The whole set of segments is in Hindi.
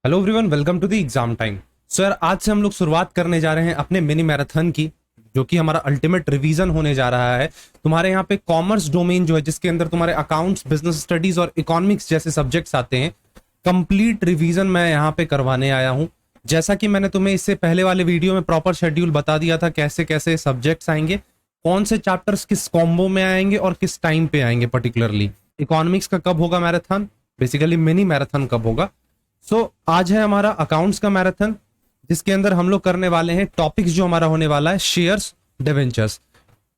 Hello everyone, welcome to the exam time. Sir, आज से हम लोग शुरुआत करने जा रहे हैं अपने मिनी मैराथन की, जो कि हमारा अल्टीमेट रिवीजन होने जा रहा है। तुम्हारे यहाँ पे कॉमर्स डोमेन जो है, जिसके अंदर तुम्हारे अकाउंट्स, बिजनेस स्टडीज और इकोनॉमिक्स जैसे सब्जेक्ट्स आते हैं, कंप्लीट रिवीजन मैं यहाँ पे करवाने आया हूँ। जैसा कि मैंने तुम्हें इससे पहले वाले वीडियो में प्रॉपर शेड्यूल बता दिया था, कैसे कैसे सब्जेक्ट्स आएंगे, कौन से चैप्टर्स किस कॉम्बो में आएंगे और किस टाइम पे आएंगे। पर्टिकुलरली इकोनॉमिक्स का कब होगा मैराथन, बेसिकली मिनी मैराथन कब होगा। आज है हमारा अकाउंट्स का मैराथन, जिसके अंदर हम लोग करने वाले हैं टॉपिक्स जो हमारा होने वाला है शेयर्स, डिवेंचर्स।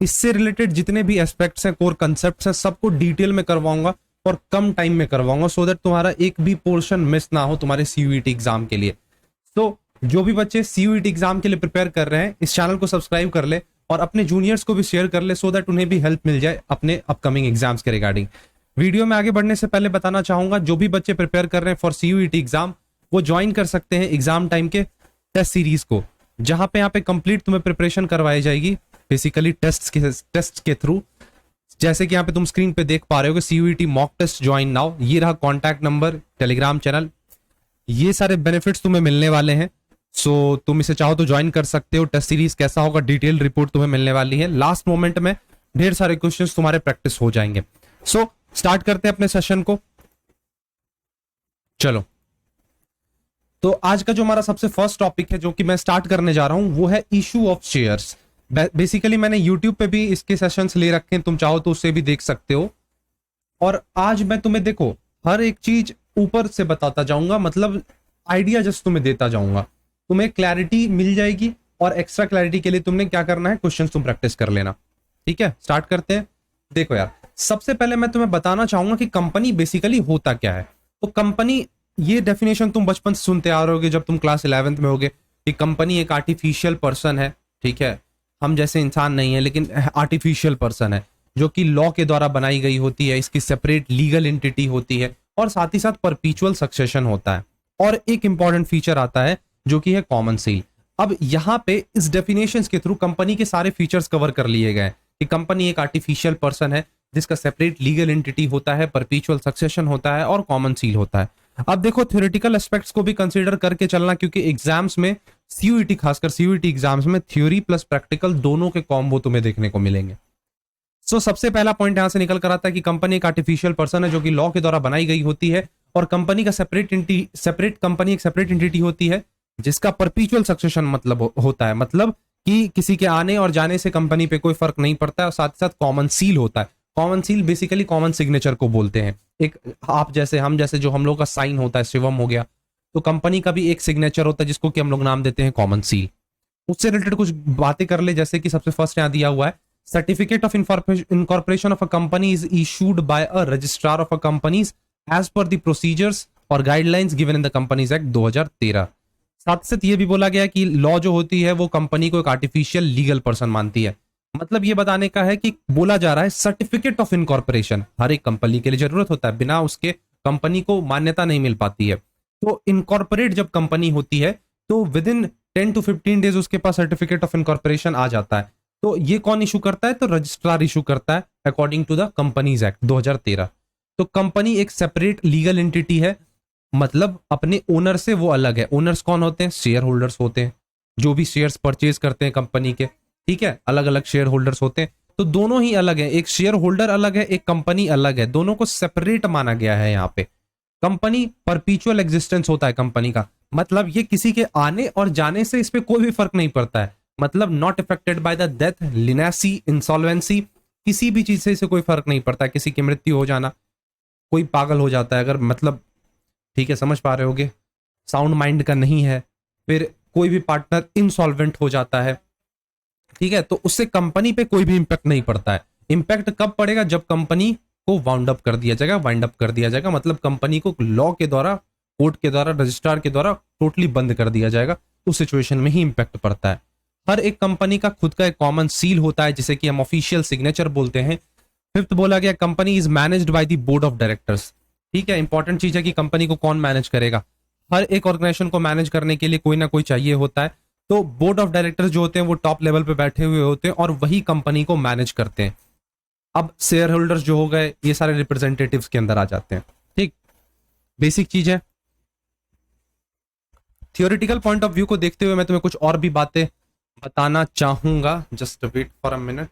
इससे रिलेटेड जितने भी एस्पेक्ट्स हैं, कोर कंसेप्ट्स हैं, सबको डिटेल में करवाऊंगा और कम टाइम में करवाऊंगा, सो दैट तुम्हारा एक भी पोर्शन मिस ना हो तुम्हारे सीयूईटी एग्जाम के लिए। जो भी बच्चे सीयूईटी एग्जाम के लिए प्रिपेयर कर रहे हैं, इस चैनल को सब्सक्राइब कर ले और अपने जूनियर्स को भी शेयर कर ले, सो दैट उन्हें भी हेल्प मिल जाए अपने अपकमिंग एग्जाम्स के रिगार्डिंग। वीडियो में आगे बढ़ने से पहले बताना चाहूंगा, जो भी बच्चे प्रिपेयर कर रहे हैं फॉर सीयूईटी एग्जाम, वो ज्वाइन कर सकते हैं एग्जाम टाइम के टेस्ट सीरीज को, जहां पे यहाँ पे कंप्लीट तुम्हें प्रिपरेशन करवाई जाएगी बेसिकली टेस्ट के थ्रू। जैसे कि यहाँ पे तुम स्क्रीन पे देख पा रहे हो कि CUET mock test join now, ये रहा कॉन्टैक्ट नंबर, टेलीग्राम चैनल, ये सारे बेनिफिट्स तुम्हें मिलने वाले हैं। तुम इसे चाहो तो ज्वाइन कर सकते हो। टेस्ट सीरीज कैसा होगा, डिटेल रिपोर्ट तुम्हें मिलने वाली है। लास्ट मोमेंट में ढेर सारे क्वेश्चंस तुम्हारे प्रैक्टिस हो जाएंगे। स्टार्ट करते हैं अपने सेशन को। चलो, तो आज का जो हमारा सबसे फर्स्ट टॉपिक है, जो कि मैं स्टार्ट करने जा रहा हूं, वो है इशू ऑफ शेयर्स। बेसिकली मैंने यूट्यूब पे भी इसके सेशंस ले रखे हैं, तुम चाहो तो उससे भी देख सकते हो। और आज मैं तुम्हें, देखो, हर एक चीज ऊपर से बताता जाऊंगा, मतलब आइडिया जस्ट तुम्हें देता जाऊंगा, तुम्हें क्लैरिटी मिल जाएगी। और एक्स्ट्रा क्लैरिटी के लिए तुमने क्या करना है, क्वेश्चंस तुम प्रैक्टिस कर लेना। ठीक है, स्टार्ट करते हैं। देखो यार, सबसे पहले मैं तुम्हें बताना चाहूंगा कि कंपनी बेसिकली होता क्या है। तो कंपनी, ये डेफिनेशन तुम बचपन से सुनते आ रहे होगे जब तुम क्लास 11th में होगे, कि कंपनी एक आर्टिफिशियल पर्सन है। ठीक है, हम जैसे इंसान नहीं है, लेकिन आर्टिफिशियल पर्सन है, जो कि लॉ के द्वारा बनाई गई होती है, इसकी सेपरेट लीगल एंटिटी होती है, और साथ ही साथ परपीचुअल सक्सेशन होता है। और एक इंपॉर्टेंट फीचर आता है जो कि है कॉमन सील। अब यहाँ पे इस डेफिनेशन के थ्रू कंपनी के सारे फीचर्स कवर कर लिए गए कि कंपनी एक आर्टिफिशियल पर्सन है, जिसका सेपरेट लीगल एंटिटी होता है, परपीचुअल सक्सेशन होता है और कॉमन सील होता है। अब देखो, थ्योरेटिकल एस्पेक्ट्स को भी कंसीडर करके चलना, क्योंकि एग्जाम्स में सीयूईटी, खासकर सीयूईटी एग्जाम्स में थ्योरी प्लस प्रैक्टिकल दोनों के कॉम्बो तुम्हें देखने को मिलेंगे। सबसे पहला पॉइंट यहां से निकल कर आता है कि कंपनी एक आर्टिफिशियल पर्सन है, जो कि लॉ के द्वारा बनाई गई होती है, और कंपनी का कंपनी एक सेपरेट एंटिटी होती है, जिसका परपीचुअल सक्सेशन मतलब होता है, मतलब कि किसी के आने और जाने से कंपनी पे कोई फर्क नहीं पड़ता है। और साथ ही साथ कॉमन सील होता है। Common seal basically common signature को बोलते हैं। एक आप जैसे, हम जैसे, जो हम लोग का साइन होता है, शिवम हो गया, तो कंपनी का भी एक सिग्नेचर होता है, जिसको कि हम लोग नाम देते हैं कॉमन सील। उससे रिलेटेड कुछ बातें कर ले, जैसे कि सबसे फर्स्ट यहां दिया हुआ है, certificate of incorporation of a company is issued by a registrar of a companies as per the procedures और guidelines given in the companies act 2013। साथ साथ ये भी बोला गया कि लॉ जो होती है वो कंपनी को एक आर्टिफिशियल लीगल पर्सन मानती है। मतलब ये बताने का है कि बोला जा रहा है सर्टिफिकेट ऑफ इनकॉर्पोरेशन हर एक कंपनी के लिए जरूरत होता है, बिना उसके कंपनी को मान्यता नहीं मिल पाती है। तो इनकॉर्पोरेट जब कंपनी होती है, तो विद इन 10 to 15 डेज उसके पास सर्टिफिकेट ऑफ इनकॉर्पोरेशन आ जाता है। तो ये कौन इशू करता है, तो रजिस्ट्रार इशू करता है, according to the companies act 2013। तो कंपनी एक सेपरेट लीगल एंटिटी है, मतलब अपने ओनर से वो अलग है। ओनर्स कौन होते हैं, शेयर होल्डर्स होते हैं, जो भी शेयर्स परचेज करते हैं कंपनी के। ठीक है, अलग अलग शेयर होल्डर्स होते हैं, तो दोनों ही अलग है। एक शेयर होल्डर अलग है, एक कंपनी अलग है, दोनों को सेपरेट माना गया है। यहाँ पे कंपनी परपीचुअल एग्जिस्टेंस होता है कंपनी का, मतलब ये किसी के आने और जाने से इस पे कोई भी फर्क नहीं पड़ता है। मतलब not affected by the death, lunacy, insolvency, किसी भी चीज से इसे कोई फर्क नहीं पड़ता है। किसी की मृत्यु हो जाना, कोई पागल हो जाता है अगर, मतलब ठीक है, समझ पा रहे होगे, साउंड माइंड का नहीं है, फिर कोई भी पार्टनर इंसॉल्वेंट हो जाता है, ठीक है, तो उससे कंपनी पे कोई भी इंपैक्ट नहीं पड़ता है। इंपैक्ट कब पड़ेगा, जब कंपनी को वाउंड अप कर दिया जाएगा, वाइंड अप कर दिया जाएगा, मतलब कंपनी को लॉ के द्वारा, कोर्ट के द्वारा, रजिस्ट्रार के द्वारा टोटली बंद कर दिया जाएगा। उस सिचुएशन में ही इंपैक्ट पड़ता है। हर एक कंपनी का खुद का एक कॉमन सील होता है, जिसे कि हम ऑफिशियल सिग्नेचर बोलते हैं। फिफ्थ बोला गया, company is managed by the board of directors. ठीक है, इंपॉर्टेंट चीज है कि कंपनी को कौन मैनेज करेगा। हर एक ऑर्गेनाइजेशन को मैनेज करने के लिए कोई ना कोई चाहिए होता है। तो बोर्ड ऑफ डायरेक्टर्स जो होते हैं वो टॉप लेवल पे बैठे हुए होते हैं और वही कंपनी को मैनेज करते हैं। अब शेयर होल्डर्स जो हो गए, ये सारे रिप्रेजेंटेटिव्स के अंदर आ जाते हैं। ठीक, बेसिक चीज है। थियोरिटिकल पॉइंट ऑफ व्यू को देखते हुए मैं तुम्हें कुछ और भी बातें बताना चाहूंगा। Just wait for a minute.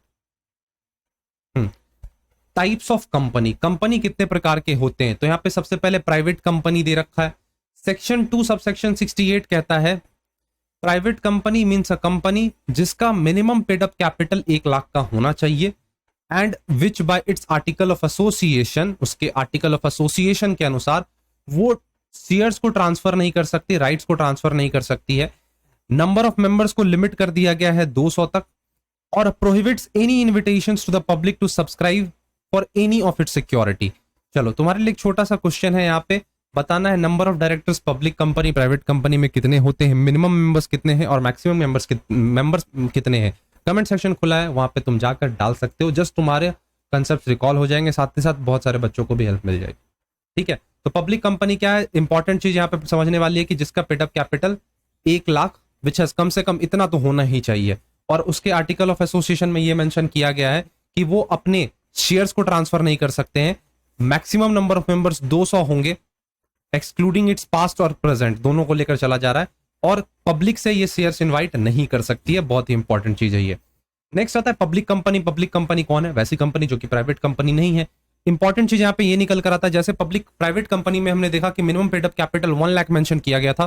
Types of company, company कितने प्रकार के होते हैं? तो यहाँ पे सबसे पहले प्राइवेट कंपनी दे रखा है। सेक्शन 2 सबसेक्शन 68 कहता है private company means a company जिसका minimum paid up capital 1 lakh का होना चाहिए and which by its article of association, उसके आर्टिकल ऑफ एसोसिएशन के अनुसार वो शेयर्स को ट्रांसफर नहीं कर सकती, राइट्स को ट्रांसफर नहीं कर सकती है। नंबर ऑफ मेंबर्स को लिमिट कर दिया गया है 200 तक और prohibits any invitations to the public to subscribe for any of its security. चलो तुम्हारे लिए एक छोटा सा क्वेश्चन है, यहाँ पे बताना है number of directors public company private company में कितने होते हैं, मिनिमम मेंबर्स कितने हैं और मैक्सिमम मेंबर्स कितने हैं। कमेंट सेक्शन खुला है, वहां पे तुम जाकर डाल सकते हो। जस्ट तुम्हारे कंसेप्ट रिकॉल हो जाएंगे, साथ ही साथ बहुत सारे बच्चों को भी हेल्प मिल जाएगी। ठीक है, तो पब्लिक कंपनी क्या है, इंपॉर्टेंट चीज यहाँ पे समझने वाली है कि जिसका पेड अप कैपिटल 1 लाख विच है कम से कम इतना तो होना ही चाहिए और उसके आर्टिकल ऑफ एसोसिएशन में ये मेंशन किया गया है कि वो अपने शेयर्स को ट्रांसफर नहीं कर सकते हैं। मैक्सिमम नंबर ऑफ मेंबर्स 200 होंगे एक्सक्लूडिंग इट्स पास्ट और प्रेजेंट, दोनों को लेकर चला जा रहा है और पब्लिक से ये शेयर्स इनवाइट नहीं कर सकती है। बहुत ही इंपॉर्टेंट चीज है ये। नेक्स्ट आता है पब्लिक कंपनी। पब्लिक कंपनी कौन है? वैसी कंपनी जो कि प्राइवेट कंपनी नहीं है। इंपॉर्टेंट चीज यहाँ पे ये निकल कर आता है, जैसे पब्लिक प्राइवेट कंपनी में हमने देखा कि minimum paid up capital 1 lakh mention किया गया था,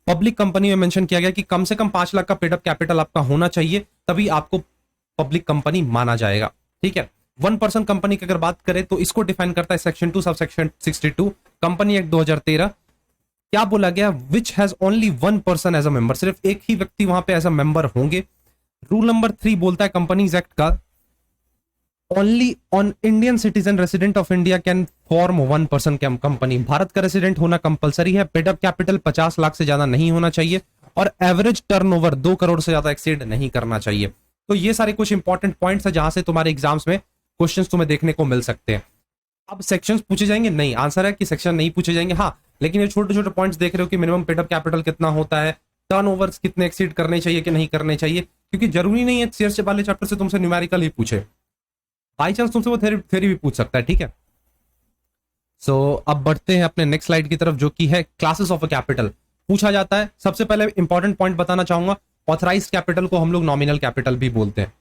पब्लिक कंपनी में मेंशन किया गया कि कम से कम 5 लाख का पेड अप कैपिटल आपका होना चाहिए, तभी आपको पब्लिक कंपनी माना जाएगा। ठीक है, 1 पर्सन कंपनी की अगर बात करें तो इसको डिफाइन करता है section 2 sub section 62 company act 2013। क्या बोला गया? Which has only 1 person as a member, सिर्फ एक ही व्यक्ति वहां पे एज अ मेंबर होंगे। रूल नंबर 3 बोलता है कंपनीज एक्ट का only on Indian citizen resident of India can form 1 person company. भारत का रेसिडेंट होना कंपलसरी है, पेड अप कैपिटल 50 लाख से ज्यादा नहीं होना चाहिए और एवरेज टर्नओवर 2 करोड़ से ज्यादा एक्सीड नहीं करना चाहिए। तो ये सारे कुछ इंपॉर्टेंट पॉइंट्स है जहां से तुम्हारे एग्जाम्स में क्वेश्चंस तुम्हें देखने को मिल सकते हैं। अब सेक्शंस पूछे जाएंगे? नहीं, आंसर है कि सेक्शन नहीं पूछे जाएंगे। हाँ, लेकिन ये छोटे छोटे पॉइंट्स देख रहे हो कि मिनिमम पेड अप कैपिटल कितना होता है, टर्नओवर्स कितने एक्सीड करने चाहिए कि नहीं करने चाहिए, क्योंकि जरूरी नहीं है शेयर्स वाले चैप्टर से तुमसे न्यूमेरिकल ही पूछे, बाई चांस तुमसे वो थ्योरी भी पूछ सकता है। ठीक है, सो अब बढ़ते हैं अपने नेक्स्ट स्लाइड की तरफ जो कि है क्लासेस ऑफ अ कैपिटल। पूछा जाता है, सबसे पहले इंपॉर्टेंट पॉइंट बताना चाहूंगा, ऑथराइज्ड कैपिटल को हम लोग नॉमिनल कैपिटल भी बोलते हैं।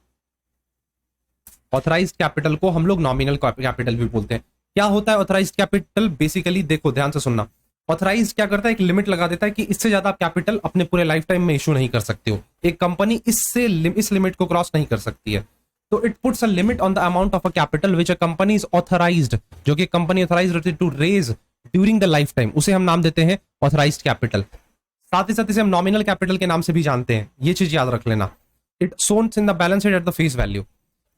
ऑथराइज्ड कैपिटल को हम लोग नॉमिनल कैपिटल भी बोलते हैं। क्या होता है ऑथराइज्ड कैपिटल? बेसिकली देखो, ध्यान से सुनना। ऑथराइज्ड क्या करता है? एक लिमिट लगा देता है कि इससे ज्यादा आप कैपिटल अपने पूरे लाइफ टाइम में इशू नहीं कर सकते हो। एक कंपनी इस लिमिट को क्रॉस नहीं कर सकती है। तो it puts a limit on the amount of a capital which a company is authorised, जो कि कंपनी ऑथराइज्ड रहती है to raise during the life time, उसे हम नाम देते हैं ऑथराइज्ड कैपिटल। साथ ही साथ इसे हम नॉमिनल कैपिटल के नाम से भी जानते हैं, ये चीज याद रख लेना। इट सोन्स in the balance sheet at the face value.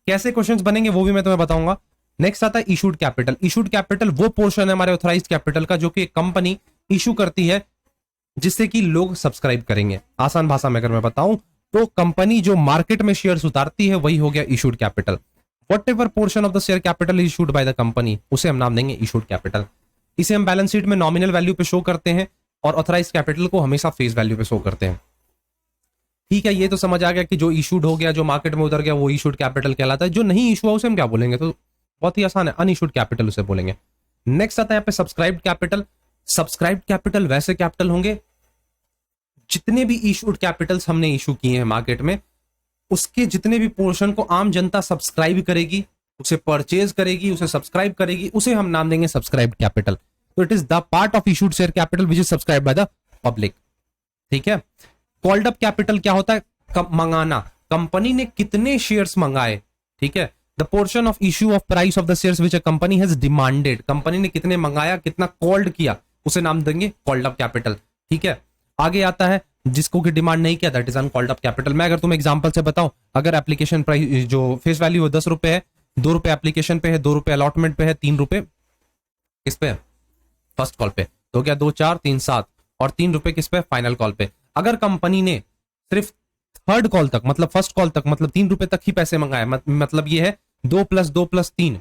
कैसे क्वेश्चंस बनेंगे वो भी मैं तुम्हें बताऊंगा। नेक्स्ट आता है इशूड कैपिटल। इशूड कैपिटल वो पोर्शन है हमारे ऑथराइज्ड कैपिटल का जो कि एक कंपनी इशू करती है जिससे कि लोग सब्सक्राइब करेंगे। आसान भाषा में अगर मैं बताऊं तो कंपनी जो मार्केट में शेयर्स उतारती है वही हो गया issued capital. What ever portion of the share capital is issued by the company, उसे हम नाम देंगे इशूड कैपिटल। इसे हम बैलेंस शीट में नॉमिनल वैल्यू पे शो करते हैं और ऑथराइज्ड कैपिटल को हमेशा फेस वैल्यू पे शो करते हैं। ठीक है, ये तो समझ आ गया कि जो इशूड हो गया, जो मार्केट में उतर गया, वो इशूड कैपिटल कहलाता है। जो नहीं इशू हुआ उसे हम क्या बोलेंगे? तो बहुत ही आसान है, अनइशूड कैपिटल उसे बोलेंगे। नेक्स्ट आता है यहाँ पे सब्सक्राइब्ड कैपिटल। सब्सक्राइब्ड कैपिटल वैसे कैपिटल होंगे जितने भी इशूड कैपिटल्स हमने इशू किए हैं मार्केट में, उसके जितने भी पोर्शन को आम जनता सब्सक्राइब करेगी, उसे परचेज करेगी, उसे सब्सक्राइब करेगी, उसे हम नाम देंगे सब्सक्राइब्ड कैपिटल। तो it is the part of issued share capital which is subscribe by the public. ठीक है, कॉल्ड अप कैपिटल क्या होता है? मंगाना, कंपनी ने कितने शेयर्स मंगाए। ठीक है, the portion of issue of price of the shares which a company has demanded, company ने कितने मंगाया, कितना कॉल्ड किया, उसे नाम देंगे कॉल्ड अप कैपिटल। ठीक है, आगे आता है जिसको कि डिमांड नहीं किया, that is uncalled up capital. मैं अगर तुम्हें एग्जांपल से बताऊं, अगर एप्लीकेशन प्राइस जो फेस वैल्यू है 10 रुपए है, 2 रुपए एप्लीकेशन पे है, 2 रुपए अलॉटमेंट पे है, 3 रुपए किस पे? फर्स्ट कॉल पे। तो क्या 2 4 3 7 और 3 रुपए किस पे? फाइनल कॉल पे। अगर कंपनी ने सिर्फ थर्ड कॉल तक, मतलब फर्स्ट कॉल तक, मतलब 3 रुपए तक ही पैसे मंगाए, मतलब ये है 2 + 2 + 3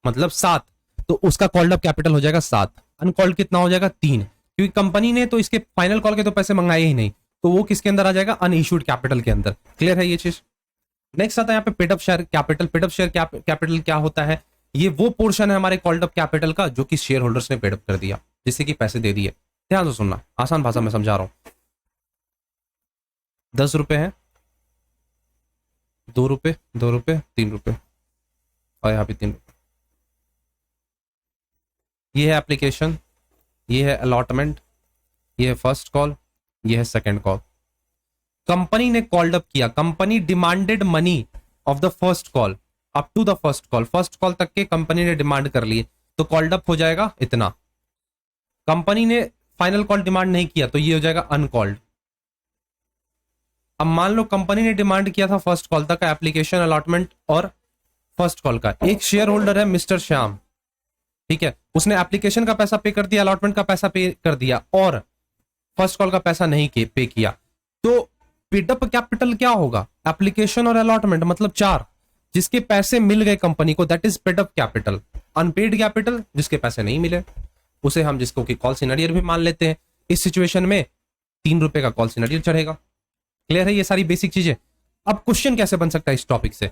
मतलब 7, तो उसका कॉल्ड अप कैपिटल हो जाएगा 7। अनकॉल्ड कितना हो जाएगा? 3, क्योंकि कंपनी ने तो इसके फाइनल कॉल के तो पैसे मंगाए ही नहीं, तो वो किसके अंदर आ जाएगा? अनइश्यूड कैपिटल के अंदर। क्लियर है ये चीज? नेक्स्ट आता है यहाँ पे paid up share capital. Paid up share capital क्या होता है? ये वो पोर्शन है हमारे कॉल्ड अप कैपिटल का जो कि शेयर होल्डर्स ने पेड अप कर दिया, जिससे कि पैसे दे दिए। ध्यान से सुनना, आसान भाषा में समझा रहा हूं। 10 रुपए है, 2 रुपए, 2 रुपए, 3 रुपए और यहाँ पे 3 रुपए। ये है एप्लीकेशन, ये है अलॉटमेंट, ये है फर्स्ट कॉल, ये है सेकंड कॉल। कंपनी ने कॉल्ड अप किया, company demanded money of the first call up to the first call, first call तक के कंपनी ने डिमांड कर लिए, तो कॉल्ड अप हो जाएगा इतना। कंपनी ने फाइनल कॉल डिमांड नहीं किया तो ये हो जाएगा अनकॉल्ड। अब मान लो कंपनी ने डिमांड किया था फर्स्ट कॉल तक का एप्लीकेशन, अलॉटमेंट और फर्स्ट कॉल का। एक शेयर होल्डर है मिस्टर श्याम, ठीक है, उसने एप्लीकेशन का पैसा पे कर दिया, अलॉटमेंट का पैसा पे कर दिया और फर्स्ट कॉल का पैसा नहीं पे किया, तो पेडअप कैपिटल क्या होगा? एप्लीकेशन और अलॉटमेंट मतलब 4, जिसके पैसे मिल गए कंपनी को, that is paid up capital. Unpaid capital जिसके पैसे नहीं मिले, उसे हम जिसको कि कॉल सिनेरियर भी मान लेते हैं। इस सिचुएशन में 3 रुपए का कॉल सिनेरियर चढ़ेगा। क्लियर है ये सारी बेसिक चीजें? अब क्वेश्चन कैसे बन सकता है इस टॉपिक से?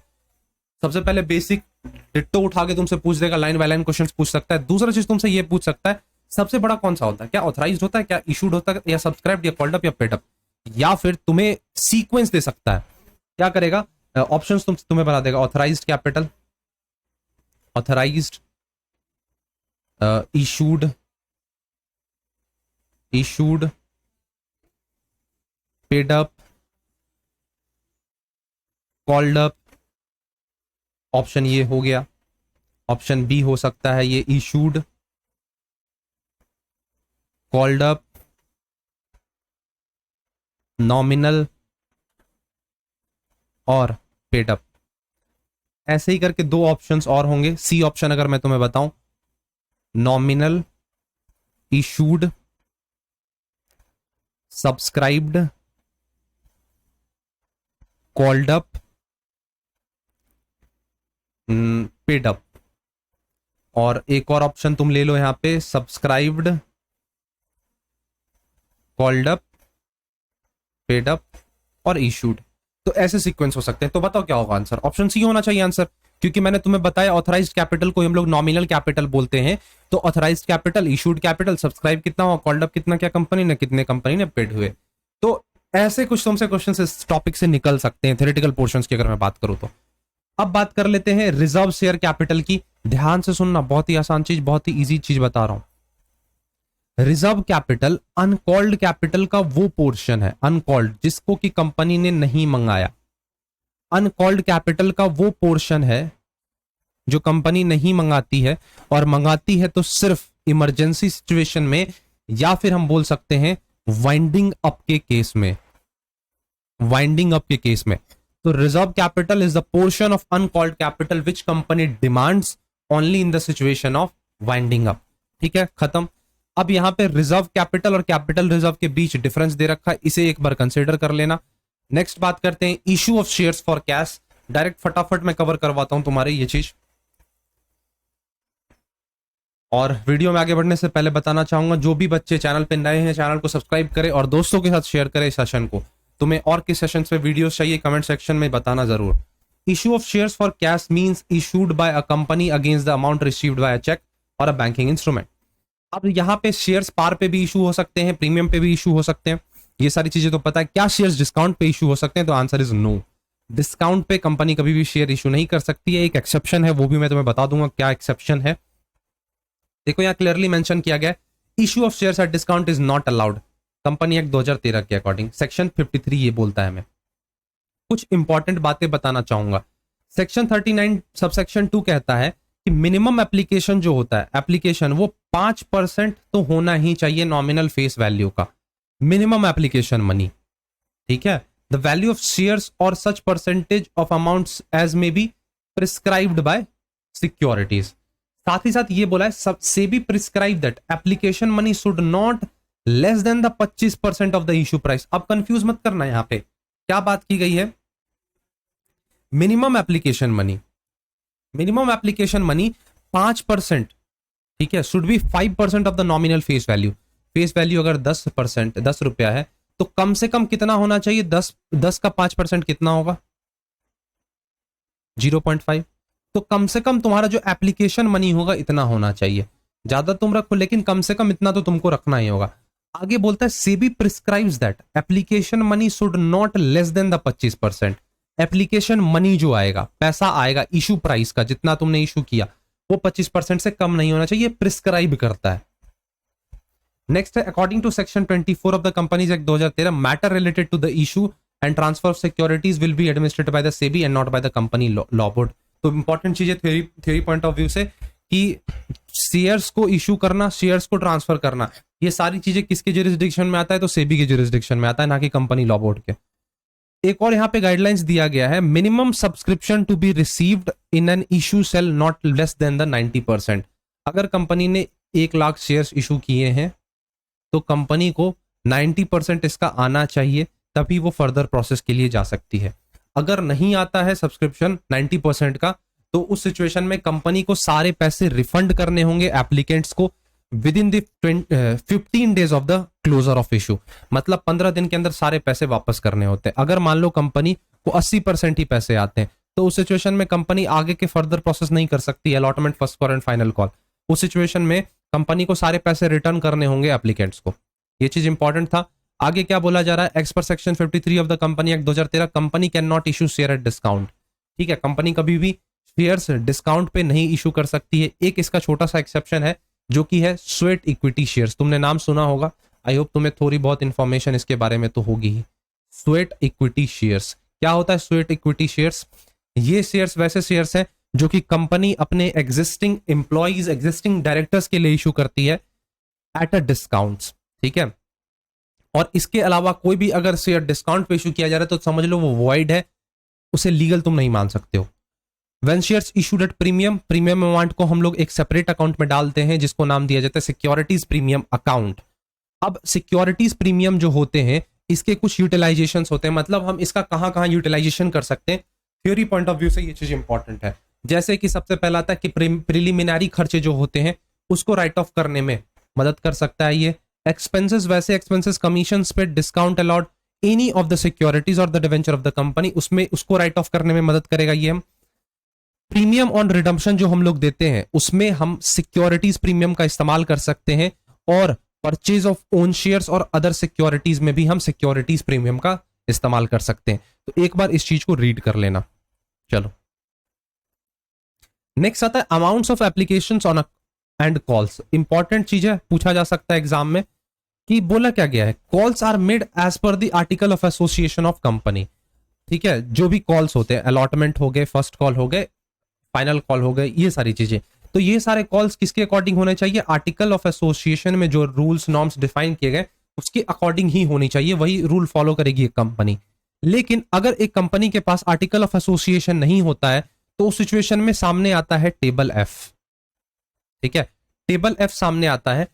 सबसे पहले बेसिक डिट्टो उठा के तुमसे पूछ देगा, लाइन बाय लाइन क्वेश्चंस पूछ सकता है। दूसरा चीज तुमसे ये पूछ सकता है सबसे बड़ा कौन सा होता है, क्या ऑथराइज्ड होता है, क्या इशूड होता है, या सब्सक्राइब्ड, या कॉल्ड अप, या पेड अप, या फिर तुम्हें सीक्वेंस दे सकता है। क्या करेगा? ऑप्शंस तुम्हें बता देगा, authorised capital, authorised, issued, paid up, called up. Option ये हो गया। ऑप्शन बी हो सकता है ये इशूड, कॉल्ड अप, नॉमिनल और पेड अप। ऐसे ही करके 2 ऑप्शंस और होंगे। सी ऑप्शन अगर मैं तुम्हें बताऊं, nominal, issued, subscribed, called up, paid up. और एक और ऑप्शन तुम ले लो यहां पे, subscribed, called up, paid up और इशूड। तो ऐसे सीक्वेंस हो सकते हैं। तो बताओ क्या होगा आंसर? ऑप्शन सी होना चाहिए आंसर, क्योंकि मैंने तुम्हें बताया ऑथराइज्ड कैपिटल को हम लोग नॉमिनल कैपिटल बोलते हैं। तो authorised capital, issued capital, subscribe कितना हुआ, कॉल्ड अप कितना, क्या कंपनी ने, कितने कंपनी ने पेड हुए। तो ऐसे कुछ तुमसे क्वेश्चन इस टॉपिक से निकल सकते हैं, थ्योरेटिकल पोर्शंस की अगर मैं बात करूं तो। अब बात कर लेते हैं रिजर्व शेयर कैपिटल की। ध्यान से सुनना, बहुत ही आसान चीज, बहुत ही इजी चीज बता रहा हूं। रिजर्व कैपिटल अनकॉल्ड कैपिटल का वो पोर्शन है, अनकॉल्ड, जिसको कि कंपनी ने नहीं मंगाया। अनकॉल्ड कैपिटल का वो पोर्शन है जो कंपनी नहीं मंगाती है, और मंगाती है तो सिर्फ इमरजेंसी सिचुएशन में, या फिर हम बोल सकते हैं वाइंडिंग अप के केस में, वाइंडिंग अप के केस में। तो reserve capital is the portion of uncalled capital which company demands only in the situation of winding up. ठीक है, खत्म। अब यहां पे रिजर्व कैपिटल और कैपिटल रिजर्व के बीच डिफरेंस दे रखा है, इसे एक बार कंसीडर कर लेना। नेक्स्ट बात करते हैं issue of shares for cash. Direct फटाफट मैं कवर करवाता हूं तुम्हारे ये चीज। और वीडियो में आगे बढ़ने से पहले बताना चाहूंगा, जो भी बच्चे चैनल पे नए हैं चैनल को सब्सक्राइब करें और दोस्तों के साथ शेयर करें इस सेशन को। तुम्हें और किस सेशन पे वीडियोस चाहिए कमेंट सेक्शन में बताना जरूर। Issue of shares for cash means issued by a company against the amount received by a cheque और अ बैंकिंग इंस्ट्रूमेंट। अब यहाँ पे शेयर्स पार पे भी इशू हो सकते हैं, प्रीमियम पे भी इशू हो सकते हैं, ये सारी चीजें तो पता है। क्या शेयर्स डिस्काउंट पे इशू हो सकते हैं? तो आंसर इज नो। डिस्काउंट पे कंपनी कभी भी शेयर इशू नहीं कर सकती है। एक एक्सेप्शन है, वो भी मैं तुम्हें बता दूंगा क्या एक्सेप्शन है। देखो यहाँ क्लियरली मेंशन किया गया, issue of shares at discount is not allowed, company act 2013 के अकॉर्डिंग। सेक्शन 53 ये बोलता है। मैं कुछ इंपॉर्टेंट बातें बताना चाहूंगा। सेक्शन 39 सबसेक्शन 2 कहता है कि मिनिमम एप्लीकेशन जो होता है, एप्लीकेशन वो 5% तो होना ही चाहिए नॉमिनल फेस वैल्यू का, मिनिमम एप्लीकेशन मनी। ठीक है, द वैल्यू ऑफ शेयर्स और such percentage of amounts as may be prescribed by securities. साथ ही साथ ये बोला है सबसे भी prescribe that application money should not less than the 25% of the issue price. अब कंफ्यूज मत करना, यहां पे क्या बात की गई है? Minimum application money, minimum application money 5%, ठीक है, should be 5% of the nominal face value. Face value अगर 10%, 10 रुपया है, तो कम से कम कितना होना चाहिए? 10 का 5% कितना होगा? 0.5। तो कम से कम तुम्हारा जो एप्लीकेशन मनी होगा इतना होना चाहिए। ज्यादा तुम रखो लेकिन कम से कम इतना तो तुमको रखना ही होगा। आगे बोलता है SEBI prescribes that application money should not less than the 25%। Application money जो आएगा, पैसा आएगा इशू प्राइस का, जितना तुमने इशू किया वो 25% से कम नहीं होना चाहिए, प्रिस्क्राइब करता है। नेक्स्ट है according to section 24 of the companies act 2013 matter related to the issue and transfer of securities will be administered by the SEBI and not by the company law board. तो इंपॉर्टेंट चीज है थ्योरी पॉइंट ऑफ व्यू से कि शेयर्स को इशू करना, शेयर्स को ट्रांसफर करना, ये सारी चीजें किसके जुरिस्डिक्शन में आता है? तो सेबी के जुरिस्डिक्शन में आता है, ना कि कंपनी लॉ बोर्ड के। एक और यहाँ पे गाइडलाइंस दिया गया है, minimum subscription to be received in an issue sale not less than the 90%। अगर कंपनी ने 1 लाख शेयर्स इशू किए हैं तो कंपनी को 90% इसका आना चाहिए, तभी वो फर्दर प्रोसेस के लिए जा सकती है। अगर नहीं आता है सब्सक्रिप्शन 90% का, तो उस सिचुएशन में कंपनी को सारे पैसे रिफंड करने होंगे एप्लीकेंट्स को within the 15 days of the closure of issue. मतलब 15 दिन के अंदर सारे पैसे वापस करने होते हैं। अगर मान लो कंपनी को 80% ही पैसे आते हैं, तो उस सिचुएशन में कंपनी आगे के फर्दर प्रोसेस नहीं कर सकती, allotment, first call and final call. उस सिचुएशन में कंपनी को सारे पैसे रिटर्न करने होंगे एप्लीकेंट्स को। ये चीज इंपॉर्टेंट था। आगे क्या बोला जा रहा है? एक्स पर section 53 of the company act 2013 company can not issue share at discount. ठीक है, कंपनी कभी भी शेयर्स डिस्काउंट पे नहीं इशू कर सकती है। एक इसका छोटा सा एक्सेप्शन है जो कि है स्वेट इक्विटी शेयर्स। तुमने नाम सुना होगा, आई होप तुम्हें थोड़ी बहुत इंफॉर्मेशन इसके बारे में तो होगी ही। स्वेट इक्विटी शेयर्स क्या होता है? स्वेट इक्विटी शेयर्स, ये शेयर्स वैसे शेयर्स हैं जो कि कंपनी अपने एग्जिस्टिंग एम्प्लॉइज, एग्जिस्टिंग डायरेक्टर्स के लिए इशू करती है एट अ डिस्काउंट। ठीक है, और इसके अलावा कोई भी अगर शेयर डिस्काउंट पे इशू किया जा रहा है तो समझ लो वो वॉइड है, उसे लीगल तुम नहीं मान सकते हो। When shares issued at premium, premium amount को हम लोग एक सेपरेट अकाउंट में डालते हैं जिसको नाम दिया जाता है सिक्योरिटीज प्रीमियम अकाउंट। अब सिक्योरिटीज प्रीमियम जो होते हैं इसके कुछ यूटिलाइजेशंस होते हैं, मतलब हम इसका कहां कहां यूटिलाइजेशन कर सकते हैं। थ्योरी पॉइंट ऑफ व्यू से ये चीज इंपॉर्टेंट है। जैसे कि सबसे पहला आता है कि प्रिलिमिनरी खर्चे जो होते हैं उसको राइट ऑफ करने में मदद कर सकता है ये। एक्सपेंसेस, वैसे expenses, commission pay discount allowed any of the securities और the debenture of the company, उसमें उसको राइट ऑफ करने में मदद करेगा ये। हम प्रीमियम ऑन रिडम्पशन जो हम लोग देते हैं उसमें हम सिक्योरिटीज प्रीमियम का इस्तेमाल कर सकते हैं, और परचेज ऑफ ओन शेयर्स और अदर सिक्योरिटीज में भी हम सिक्योरिटीज प्रीमियम का इस्तेमाल कर सकते हैं। तो एक बार इस चीज को रीड कर लेना। चलो नेक्स्ट आता है amounts of applications on and calls. Important चीज है, पूछा जा सकता है एग्जाम में कि बोला क्या गया है, calls are made as per the article of association of company. ठीक है, जो भी कॉल्स होते हैं, अलॉटमेंट हो गए, फर्स्ट कॉल हो गए, फाइनल कॉल हो गए, ये सारी चीजें, तो ये सारे कॉल्स किसके अकॉर्डिंग होने चाहिए? आर्टिकल ऑफ एसोसिएशन में जो रूल्स नॉर्म्स डिफाइन किए गए उसके अकॉर्डिंग ही होनी चाहिए, वही रूल फॉलो करेगी एक कंपनी। लेकिन अगर एक कंपनी के पास आर्टिकल ऑफ एसोसिएशन नहीं होता है तो उस सिचुएशन में सामने आता है टेबल एफ। ठीक है, टेबल एफ सामने आता है,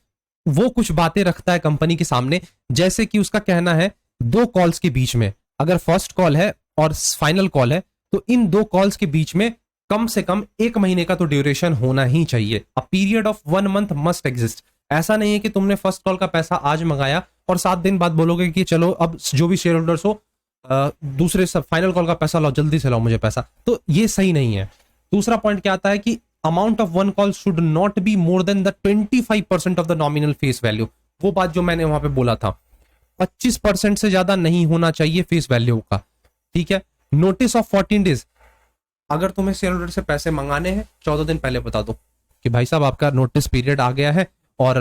वो कुछ बातें रखता है कंपनी के सामने, जैसे कि उसका कहना है 2 कॉल्स के बीच में, अगर फर्स्ट कॉल है और फाइनल कॉल है तो इन 2 कॉल्स के बीच में कम से कम 1 महीने का तो ड्यूरेशन होना ही चाहिए। A period of 1 month must exist. ऐसा नहीं है कि तुमने फर्स्ट कॉल का पैसा आज मंगाया और 7 दिन बाद बोलोगे कि चलो अब जो भी शेयर होल्डर्स हो दूसरे सब फाइनल कॉल का पैसा लाओ, जल्दी से लाओ मुझे पैसा, तो ये सही नहीं है। दूसरा पॉइंट क्या आता है कि amount of 1 call should not be more than the 25% of the nominal face value. वो बात जो मैंने वहां पे बोला था, 25% से ज्यादा नहीं होना चाहिए फेस वैल्यू का। ठीक है, नोटिस ऑफ 14 डेज, अगर तुम्हें शेयर होल्डर से पैसे मंगाने हैं 14 दिन पहले बता दो कि भाई साहब आपका नोटिस पीरियड आ गया है और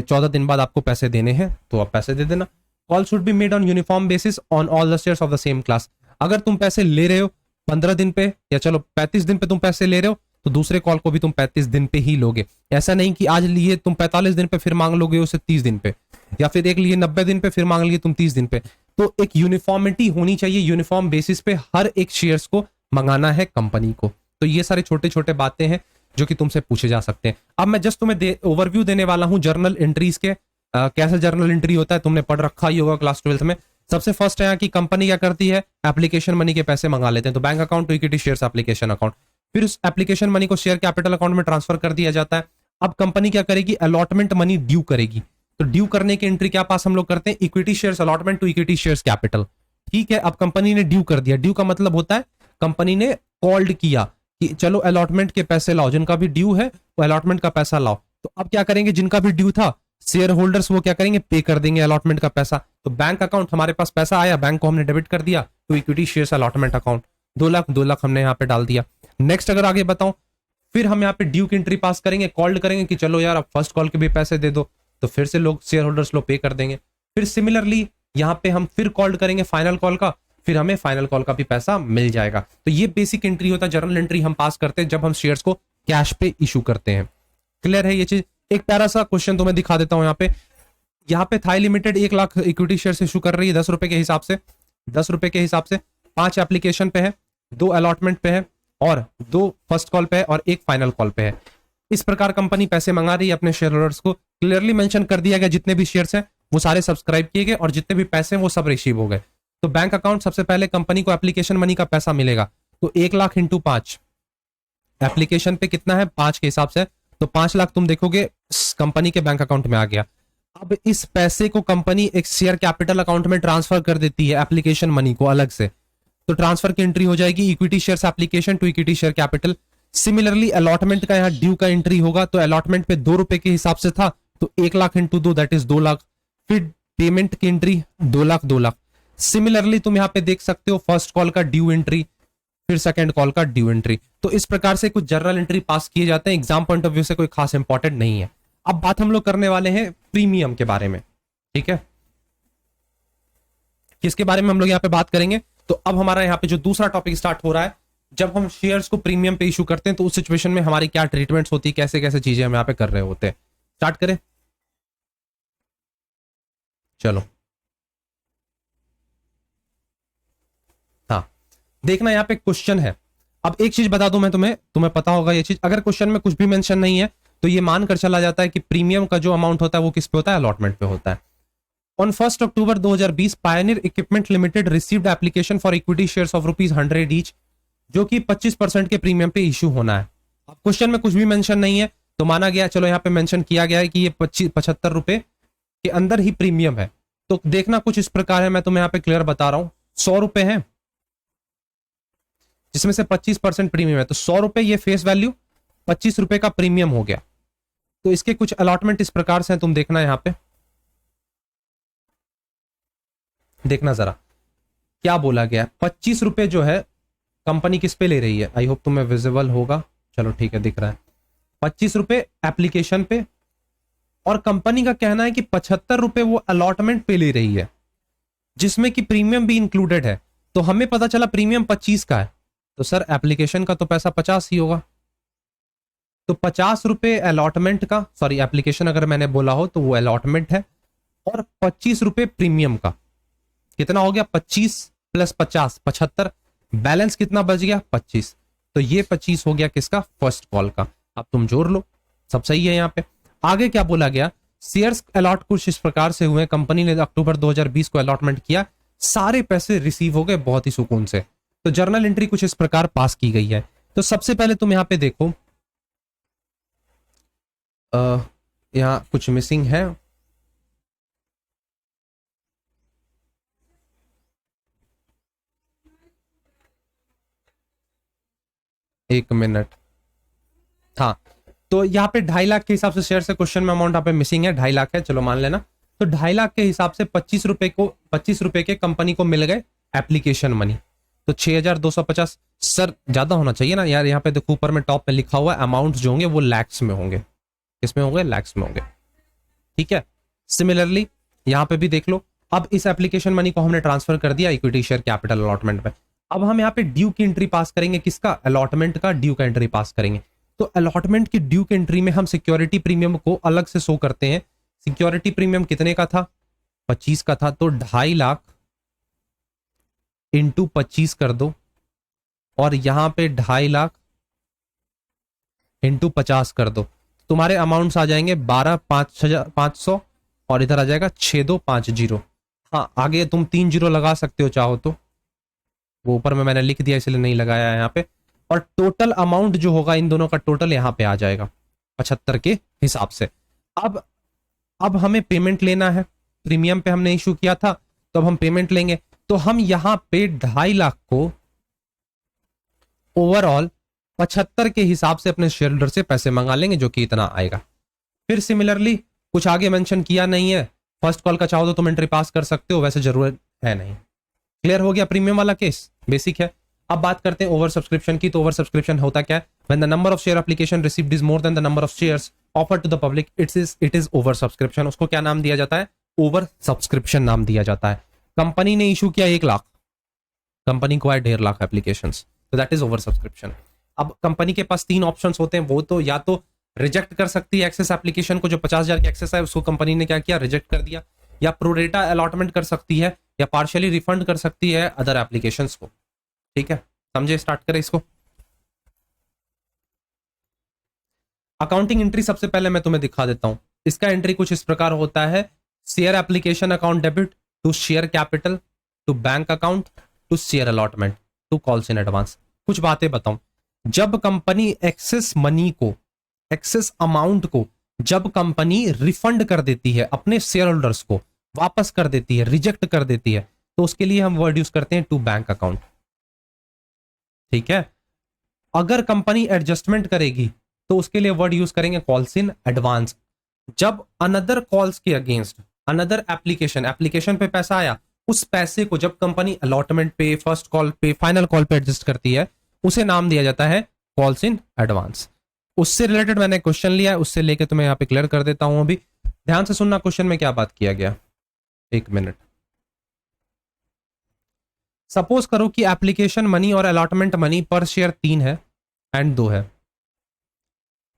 14 दिन बाद आपको पैसे देने हैं, तो आप पैसे दे देना। Call should be made on uniform basis on all the shares of the same class. अगर तुम पैसे ले रहे हो 15 दिन पे या चलो 35 दिन पे तुम पैसे ले रहे हो तो दूसरे कॉल को भी तुम 35 दिन पे ही लोगे। ऐसा नहीं कि आज लिए तुम 45 दिन पे फिर मांग लोगे उसे 30 दिन पे, या फिर एक लिए 90 दिन पे फिर मांग लिए तुम 30 दिन पे। तो एक यूनिफॉर्मिटी होनी चाहिए, यूनिफॉर्म बेसिस पे हर एक शेयर्स को मंगाना है कंपनी को। तो ये सारे छोटे छोटे बातें हैं जो कि तुमसे पूछे जा सकते हैं। अब मैं जस्ट तुम्हें ओवरव्यू देने वाला हूं जर्नल एंट्रीज के। कैसे जर्नल एंट्री होता है तुमने पढ़ रखा ही होगा क्लास 12th में। सबसे फर्स्ट है कि कंपनी क्या करती है, एप्लीकेशन मनी के पैसे मंगा लेते हैं, तो bank account to equity shares application account, फिर उस एप्लीकेशन मनी को शेयर कैपिटल अकाउंट में ट्रांसफर कर दिया जाता है। अब कंपनी क्या करेगी, अलॉटमेंट मनी ड्यू करेगी। तो ड्यू करने की एंट्री क्या पास हम लोग करते हैं, equity shares allotment to equity shares capital. ठीक है, अब कंपनी ने ड्यू कर दिया। ड्यू का मतलब होता है कंपनी ने कॉल्ड किया कि चलो अलॉटमेंट के पैसे लाओ, जिनका भी ड्यू है वो अलॉटमेंट का पैसा लाओ। तो अब क्या करेंगे, जिनका भी ड्यू था शेयर होल्डर्स वो क्या करेंगे, पे कर देंगे अलॉटमेंट का पैसा। तो बैंक अकाउंट, हमारे पास पैसा आया, बैंक को हमने डेबिट कर दिया, तो equity shares allotment account 2 lakh हमने यहाँ पे डाल दिया। नेक्स्ट अगर आगे बताऊं, फिर हम यहाँ पे ड्यू की एंट्री पास करेंगे, कॉल्ड करेंगे कि चलो यार अब फर्स्ट कॉल के भी पैसे दे दो, तो फिर से लोग शेयर होल्डर्स लोग पे कर देंगे। फिर सिमिलरली यहाँ पे हम फिर कॉल्ड करेंगे फाइनल कॉल का, फिर हमें फाइनल कॉल का भी पैसा मिल जाएगा। तो ये बेसिक एंट्री होता है, जर्नल एंट्री हम पास करते हैं जब हम शेयर्स को कैश पे इशू करते हैं। क्लियर है ये चीज? एक प्यारा सा क्वेश्चन तुम्हें दिखा देता हूं यहाँ पे Thai limited 1 lakh equity share issue कर रही है 10 रुपए के हिसाब से, 10 रुपए के हिसाब से। 5 एप्लीकेशन पे है, 2 अलॉटमेंट पे है, और 2 फर्स्ट कॉल पे है, और 1 फाइनल कॉल पे है। इस प्रकार कंपनी पैसे मंगा रही है अपने शेयर होल्डर्स को। क्लियरली मेंशन कर दिया गया जितने भी शेयर्स हैं वो सारे सब्सक्राइब किए गए, और जितने भी पैसे हैं वो सब रिसीव हो गए। तो बैंक अकाउंट, सबसे पहले कंपनी को एप्लीकेशन मनी का पैसा मिलेगा, तो 1 लाख इंटू 5, एप्लीकेशन पे कितना है 5 के हिसाब से, तो 5 लाख तुम देखोगे कंपनी के बैंक अकाउंट में आ गया। अब इस पैसे को कंपनी एक शेयर कैपिटल अकाउंट में ट्रांसफर कर देती है, एप्लीकेशन मनी को अलग से। तो ट्रांसफर की एंट्री हो जाएगी equity shares application to equity share capital. Similarly allotment का यहाँ ड्यू का एंट्री होगा, तो अलॉटमेंट पे 2 रुपए के हिसाब से था, तो 1 lakh into 2 that is 2 lakh. फिर पेमेंट की एंट्री 2 लाख 2 लाख। सिमिलरली तुम यहाँ पे देख सकते हो फर्स्ट कॉल का ड्यू एंट्री, फिर सेकंड कॉल का ड्यू एंट्री। तो इस प्रकार से कुछ जर्नल एंट्री पास किए जाते हैं, एग्जाम पॉइंट ऑफ व्यू से कोई खास इंपॉर्टेंट नहीं है। अब बात हम लोग करने वाले हैं प्रीमियम के बारे में, ठीक है? किसके बारे में हम लोग यहाँ पे बात करेंगे? तो अब हमारा यहाँ पे जो दूसरा टॉपिक स्टार्ट हो रहा है, जब हम शेयर्स को प्रीमियम पे इशू करते हैं तो उस सिचुएशन में हमारी क्या ट्रीटमेंट्स होती है, कैसे कैसे चीजें हम यहाँ पे कर रहे होते हैं। स्टार्ट करें, चलो। हाँ, देखना यहाँ पे क्वेश्चन है। अब एक चीज बता दूं मैं तुम्हें पता होगा ये चीज, अगर क्वेश्चन में कुछ भी मेंशन नहीं है तो ये मानकर चला जाता है कि प्रीमियम का जो अमाउंट होता है वो किस पे होता है, अलॉटमेंट पे होता है। On 1 October 2020 Pioneer equipment limited received application for equity shares of ₹100 each, जो कि 25% के प्रीमियम पे इशू होना है। अब क्वेश्चन में कुछ भी मेंशन नहीं है तो माना गया, चलो यहाँ पे मेंशन किया गया है कि ये 75 रुपए के अंदर ही प्रीमियम है। तो देखना कुछ इस प्रकार है, मैं तुम्हें यहाँ पे क्लियर बता रहा हूं। 100 रुपए है जिसमें से 25% प्रीमियम है, तो 100 रुपए ये फेस वैल्यू, 25 रुपए का प्रीमियम हो गया। तो इसके कुछ अलॉटमेंट इस प्रकार से हैं, तुम देखना यहां पे, देखना जरा क्या बोला गया। 25 रुपए जो है कंपनी किस पे ले रही है, आई होप तुम्हें विजिबल होगा, चलो ठीक है दिख रहा है। 25 रुपए एप्लीकेशन पे, और कंपनी का कहना है कि 75 रुपए वो अलॉटमेंट पे ले रही है, जिसमें कि प्रीमियम भी इंक्लूडेड है। तो हमें पता चला प्रीमियम 25 का है, तो सर एप्लीकेशन का तो पैसा 50 ही होगा। तो 50 रुपए अलॉटमेंट का, सॉरी एप्लीकेशन अगर मैंने बोला हो तो वो अलॉटमेंट है, और 25 रुपए प्रीमियम का। कितना हो गया, 25 प्लस 50 75, बैलेंस कितना बच गया 25। तो ये 25 हो गया किसका, फर्स्ट कॉल का। अब तुम जोड़ लो, सब सही है। यहाँ पे आगे क्या बोला गया, शेयर्स अलॉट कुछ इस प्रकार से हुए, कंपनी ने अक्टूबर 2020 को अलॉटमेंट किया, सारे पैसे रिसीव हो गए बहुत ही सुकून से। तो जर्नल एंट्री कुछ इस प्रकार पास की गई है। तो सबसे पहले तुम यहाँ पे देखो, यहां कुछ मिसिंग है, एक मिनट। हाँ, तो यहाँ पे 2.5 लाख के हिसाब से शेयर से क्वेश्चन में अमाउंट यहाँ पे मिसिंग है, 2.5 लाख है, चलो मान लेना। तो 2.5 लाख के हिसाब से 25 रुपए के कंपनी को मिल गए एप्लीकेशन मनी, तो 6250। सर ज्यादा होना चाहिए ना यार, यहाँ पे देखो ऊपर में टॉप में लिखा हुआ अमाउंट जो होंगे वो लैक्स में होंगे, किसमें होंगे, लैक्स में होंगे, ठीक है। सिमिलरली यहाँ पे भी देख लो, अब इस एप्लीकेशन मनी को हमने ट्रांसफर कर दिया इक्विटी शेयर कैपिटल अलॉटमेंट में। अब हम यहाँ पे ड्यू की एंट्री पास करेंगे, किसका, अलॉटमेंट का ड्यू का एंट्री पास करेंगे। तो अलॉटमेंट की ड्यू की एंट्री में हम सिक्योरिटी प्रीमियम को अलग से शो करते हैं। सिक्योरिटी प्रीमियम कितने का था, 25 का था, तो 2.5 लाख इंटू 25 कर दो, और यहां पे 2.5 लाख इंटू 50 कर दो, तुम्हारे अमाउंट्स आ जाएंगे 12,500, और इधर आ जाएगा 6250। हाँ, आगे तुम 3 जीरो लगा सकते हो चाहो तो, वो ऊपर में मैंने लिख दिया इसलिए नहीं लगाया है यहाँ पे। और टोटल अमाउंट जो होगा इन दोनों का टोटल यहाँ पे आ जाएगा 75 के हिसाब से। अब हमें पेमेंट लेना है, प्रीमियम पे हमने इशू किया था, तो अब हम पेमेंट लेंगे। तो हम यहां पे 2.5 लाख को ओवरऑल 75 के हिसाब से अपने शेयर होल्डर से पैसे मंगा लेंगे, जो कि इतना आएगा। फिर सिमिलरली कुछ आगे मेंशन किया नहीं है। फर्स्ट कॉल का चाहो तो तुम एंट्री पास कर सकते हो, वैसे जरूरत है नहीं। क्लियर हो गया प्रीमियम वाला केस, बेसिक है। अब बात करते हैं ओवर सब्सक्रिप्शन की। तो ओवर सब्सक्रिप्शन होता क्या है? When the number of share application received is more than the number of shares offered to the public, it is over subscription. उसको क्या नाम दिया जाता है? ओवर सब्सक्रिप्शन नाम दिया जाता है। कंपनी ने इशू किया 1 लाख, कंपनी को आए 1.5 लाख एप्लीकेशन, तो दैट इज ओवर सब्सक्रिप्शन। अब कंपनी के पास 3 ऑप्शंस होते हैं। वो तो या तो रिजेक्ट कर सकती है एक्सेस एप्लीकेशन को, जो 50,000 की एक्सेस है उसको कंपनी ने क्या किया? रिजेक्ट कर दिया। या प्रोरेटा अलॉटमेंट कर सकती है, या पार्शियली रिफंड कर सकती है अदर एप्लीकेशंस को। ठीक है, समझे? स्टार्ट करें इसको। अकाउंटिंग एंट्री सबसे पहले मैं तुम्हें दिखा देता हूं। इसका एंट्री कुछ इस प्रकार होता है: share application account debit to share capital to bank account to share allotment to calls in advance. कुछ बातें बताऊं। जब कंपनी एक्सेस मनी को, एक्सेस अमाउंट को जब कंपनी रिफंड कर देती है अपने शेयर होल्डर्स को, वापस कर देती है, रिजेक्ट कर देती है, तो उसके लिए हम वर्ड यूज करते हैं टू बैंक अकाउंट। ठीक है। अगर कंपनी एडजस्टमेंट करेगी तो उसके लिए वर्ड यूज करेंगे कॉल्स इन एडवांस। जब अनदर कॉल्स के अगेंस्ट अनदर एप्लीकेशन पे पैसा आया, उस पैसे को जब कंपनी अलॉटमेंट पे, फर्स्ट कॉल पे, फाइनल कॉल पे एडजस्ट करती है, उसे नाम दिया जाता है कॉल्स इन एडवांस। उससे रिलेटेड मैंने क्वेश्चन लिया है, उससे लेके तुम्हें यहां पे क्लियर कर देता हूं। अभी ध्यान से सुनना क्वेश्चन में क्या बात किया गया। 1 मिनट। सपोज करो कि एप्लीकेशन मनी और अलॉटमेंट मनी पर शेयर 3 है एंड 2 है।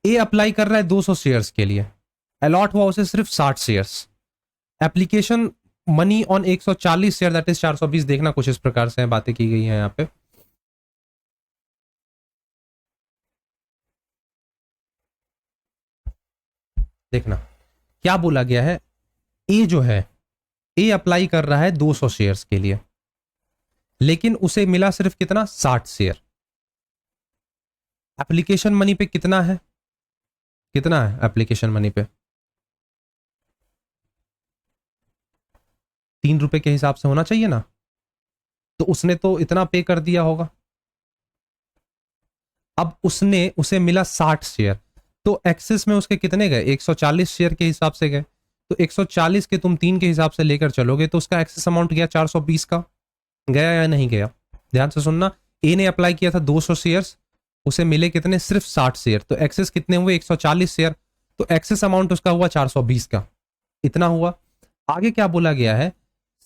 ए अप्लाई कर रहा है 200 शेयर्स के लिए, अलॉट हुआ उसे सिर्फ 60 shares. Application money on 140 share that is 420। देखना कुछ इस प्रकार से बातें की गई हैं यहां पे। देखना क्या बोला गया है। ए जो है, ए अप्लाई कर रहा है 200 शेयर्स के लिए, लेकिन उसे मिला सिर्फ कितना? 60 शेयर। एप्लीकेशन मनी पे कितना है? कितना है एप्लीकेशन मनी पे? 3 रुपए के हिसाब से होना चाहिए ना, तो उसने तो इतना पे कर दिया होगा। अब उसे मिला 60 शेयर, तो एक्सेस में उसके कितने गए? 140 शेयर के हिसाब से गए। तो 140 के तुम 3 के हिसाब से लेकर चलोगे तो उसका एक्सेस अमाउंट गया 420 का। गया या नहीं गया? ध्यान से सुनना। ए ने अप्लाई किया था 200 शेयर्स, उसे मिले कितने? सिर्फ 60 शेयर। तो एक्सेस कितने हुए? 140 शेयर। तो एक्सेस अमाउंट उसका हुआ 420 का। इतना हुआ। आगे क्या बोला गया है?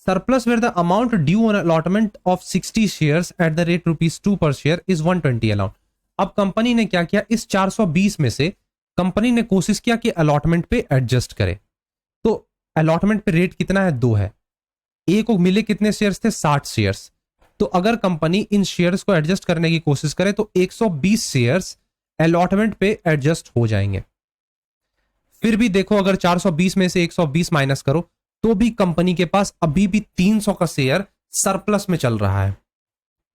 Surplus where the amount due on allotment of 60 shares at the rate ₹2 per share is 120 अलाउंड। अब कंपनी ने क्या किया? इस 420 में से कंपनी ने कोशिश किया कि अलॉटमेंट पे एडजस्ट करे। तो अलॉटमेंट पे रेट कितना है? 2 है। ए को मिले कितने शेयर्स थे? 60 शेयर्स। तो अगर कंपनी इन शेयर्स को एडजस्ट करने की कोशिश करे तो 120 शेयर्स अलॉटमेंट पे एडजस्ट हो जाएंगे। फिर भी देखो, अगर 420 में से 120 माइनस करो तो भी कंपनी के पास अभी भी 300 का शेयर सरप्लस में चल रहा है।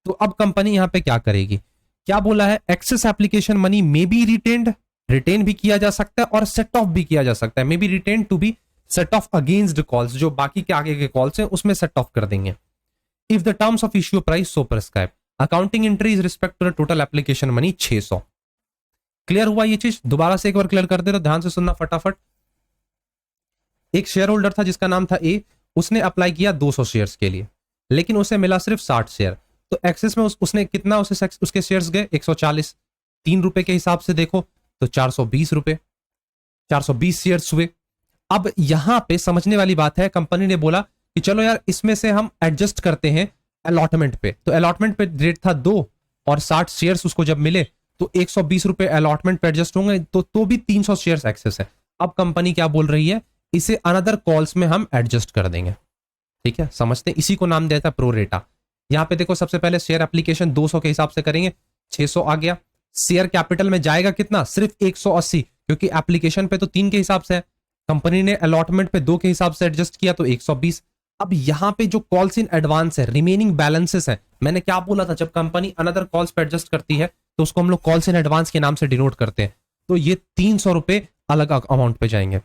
तो अब कंपनी यहां पे क्या करेगी? क्या बोला है? Excess application money may be retained, retain भी किया जा सकता है और सेट ऑफ भी किया जा सकता है। May be retain to be set off against calls, जो बाकी के आगे के कॉल्स हैं उसमें सेट ऑफ कर देंगे। If the terms of issue price so prescribe, accounting entry is respect to the total application money 600। Clear हुआ ये चीज? दोबारा से एक बार क्लियर कर दे रहा, ध्यान से सुनना फटाफट। एक शेयर होल्डर था जिसका नाम था ए, उसने अप्लाई किया 200 शेयर्स के लिए, लेकिन उसे मिला सिर्फ 60 शेयर। तो एक्सेस में उसने कितना, उसके शेयर्स गए 140। 3 रुपए के हिसाब से देखो तो 420 रुपए, 420 शेयर्स हुए। अब यहां पे समझने वाली बात है, कंपनी ने बोला कि चलो यार इसमें से हम एडजस्ट करते हैं अलॉटमेंट पे। तो अलॉटमेंट पे रेट था 2 और 60 शेयर्स उसको जब मिले तो 120 रुपए अलॉटमेंट पे एडजस्ट होंगे, तो भी 300 शेयर्स एक्सेस है। अब कंपनी क्या बोल रही है? इसे अनदर कॉल्स में हम एडजस्ट कर देंगे। ठीक है, समझते हैं। इसी को नाम दिया था प्रोरेटा। यहां पे देखो, सबसे पहले शेयर एप्लीकेशन 200 के हिसाब से करेंगे, 600 आ गया। शेयर कैपिटल में जाएगा कितना? सिर्फ 180, क्योंकि एप्लीकेशन पे तो 3 के हिसाब से है, कंपनी ने अलॉटमेंट पे 2 के हिसाब से एडजस्ट किया तो 120। अब यहां पे जो कॉल्स इन एडवांस है, रिमेनिंग बैलेंसेस है, मैंने क्या बोला था? जब कंपनी अनदर कॉल्स पे एडजस्ट करती है तो उसको हम लोग कॉल्स इन एडवांस के नाम से डिनोट करते हैं। तो ये 300 रुपए अलग अमाउंट पे जाएंगे।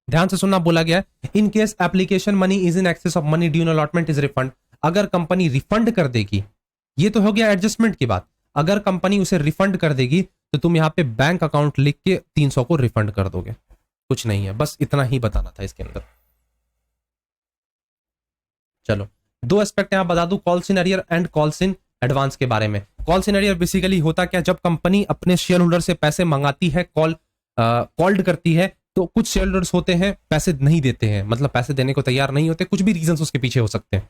ध्यान से सुनना, बोला गया है in case application money is in excess of money due allotment is refund. अगर कंपनी रिफंड कर देगी, ये तो हो गया एडजस्टमेंट की बात, अगर कंपनी उसे रिफंड कर देगी तो तुम यहां पे बैंक अकाउंट लिख के 300 को रिफंड कर दोगे। कुछ नहीं है, बस इतना ही बताना था इसके अंदर। चलो, दो एस्पेक्ट यहां बता दूं, calls in arrear and calls in advance के बारे में। कॉल्स इन अरियर बेसिकली होता क्या, जब कंपनी अपने शेयर होल्डर से पैसे मंगाती है, कॉल्ड करती है, तो कुछ शेयर होल्डर्स होते हैं पैसे नहीं देते हैं, मतलब पैसे देने को तैयार नहीं होते, कुछ भी रीजंस उसके पीछे हो सकते हैं।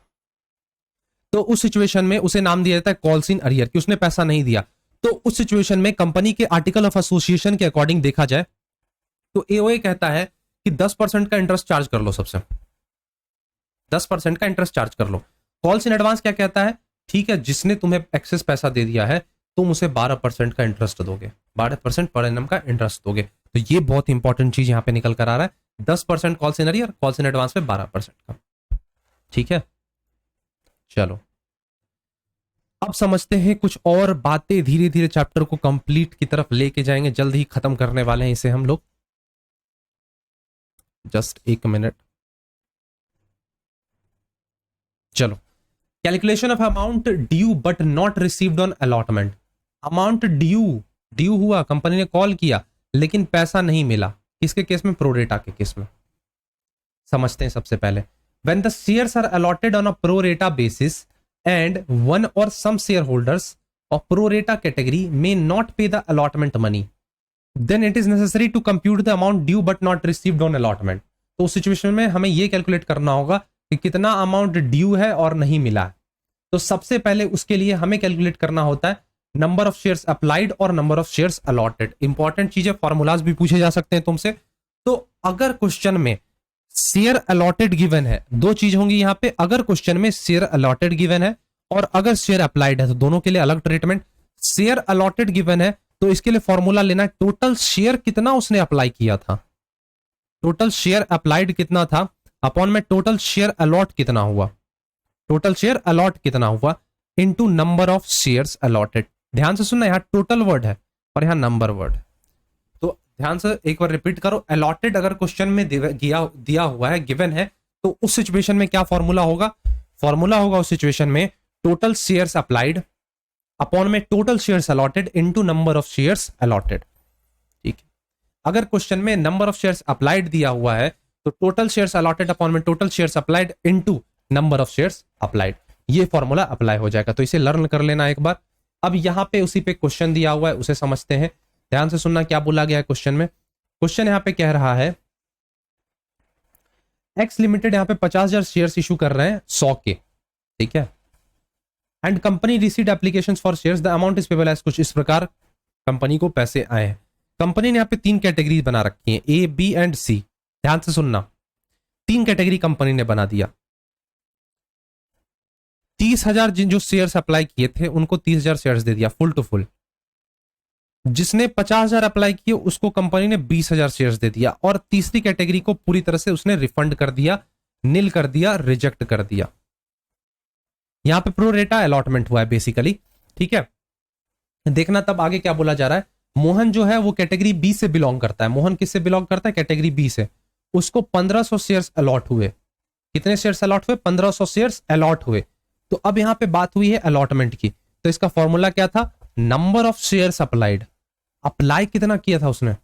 तो उस सिचुएशन में उसे नाम दिया जाता है कॉल्स इन अरियर, कि उसने पैसा नहीं दिया। तो उस सिचुएशन में कंपनी के आर्टिकल ऑफ एसोसिएशन के अकॉर्डिंग देखा जाए तो एओए कहता है कि 10% का इंटरेस्ट चार्ज कर लो, सबसे 10% का इंटरेस्ट चार्ज कर लो। कॉल्स इन एडवांस क्या कहता है, ठीक है, जिसने तुम्हें एक्सेस पैसा दे दिया है तुम उसे 12% का इंटरेस्ट दोगे, 12% पर एनम का इंटरेस्ट दोगे। तो ये बहुत इंपॉर्टेंट चीज यहां पे निकल कर आ रहा है, 10% calls in arrear, calls in advance पे 12% का। ठीक है, चलो अब समझते हैं कुछ और बातें, धीरे धीरे चैप्टर को कंप्लीट की तरफ लेके जाएंगे, जल्द ही खत्म करने वाले हैं इसे हम लोग। जस्ट एक मिनट। चलो, calculation of amount due but not received on allotment. Amount due हुआ, कंपनी ने कॉल किया लेकिन पैसा नहीं मिला, किसके केस में, प्रोरेटा के केस में। समझते हैं सबसे पहले, when the shares are allotted on a pro rata basis and one or some shareholders of pro rata category may not pay the allotment money, then it is necessary to compute the amount due but not received on allotment। तो उस सिचुएशन में हमें यह कैलकुलेट करना होगा कि कितना अमाउंट ड्यू है और नहीं मिला है। तो सबसे पहले उसके लिए हमें कैलकुलेट करना होता है नंबर ऑफ शेयर्स अप्लाइड और number of shares allotted. Important चीजें, फॉर्मूलाज भी पूछे जा सकते हैं तुमसे। तो अगर क्वेश्चन में शेयर अलॉटेड गिवन है, दो चीज होंगी यहां पे, अगर क्वेश्चन में शेयर अलॉटेड गिवन है और अगर शेयर अप्लाइड है तो दोनों के लिए अलग ट्रीटमेंट। शेयर अलॉटेड गिवन है तो इसके लिए फॉर्मूला लेना है टोटल शेयर कितना उसने अप्लाई किया था, टोटल शेयर अप्लाइड कितना था अपॉन में टोटल शेयर अलॉट कितना हुआ, टोटल शेयर अलॉट कितना हुआ into number of shares allotted. ध्यान से सुनना, यहां टोटल वर्ड है और यहां नंबर वर्ड है, तो ध्यान से एक बार रिपीट करो। अलॉटेड अगर क्वेश्चन में दिया हुआ है, गिवन है, तो उस सिचुएशन में क्या फॉर्मूला होगा, फॉर्मूला होगा उस सिचुएशन में टोटल शेयर्स अप्लाइड अपॉन में total shares allotted into number of shares allotted. ठीक है, अगर क्वेश्चन में नंबर ऑफ शेयर्स अप्लाइड दिया हुआ है तो टोटल शेयर्स अलॉटेड अपॉन में total shares applied into number of shares applied, ये फॉर्मूला अप्लाई हो जाएगा। तो इसे लर्न कर लेना एक बार। अब यहां पे उसी पे क्वेश्चन दिया हुआ है, उसे समझते हैं। ध्यान से सुनना क्या बोला गया है क्वेश्चन में। क्वेश्चन यहां पे कह रहा है एक्स लिमिटेड यहां पे 50,000 शेयर्स इशू कर रहे हैं 100 के, ठीक है, and company received applications for shares, the amount is payable as, कुछ इस प्रकार कंपनी को पैसे आए हैं। कंपनी ने यहां पे 3 कैटेगरी बना रखी है, ए बी एंड सी। ध्यान से सुनना, 3 कैटेगरी कंपनी ने बना दिया। 30,000 जो शेयर्स अप्लाई किए थे उनको 30,000 शेयर्स दे दिया फुल टू फुल। जिसने 50,000 अप्लाई किए उसको कंपनी ने 20,000 शेयर्स दे दिया, और तीसरी कैटेगरी को पूरी तरह से उसने रिफंड कर दिया, निल कर दिया, रिजेक्ट कर दिया। यहां पे प्रो रेटा अलॉटमेंट हुआ है बेसिकली, ठीक है। देखना तब आगे क्या बोला जा रहा है। मोहन जो है वो कैटेगरी बी से बिलोंग करता है। मोहन किससे बिलोंग करता है, कैटेगरी बी से। उसको 1500 शेयर्स अलॉट हुए। कितने शेयर्स अलॉट हुए, 1500 शेयर्स अलॉट हुए। तो अब यहां पे बात हुई है अलॉटमेंट की, तो इसका फॉर्मूला क्या था, number of shares applied. Apply कितना किया था उसने,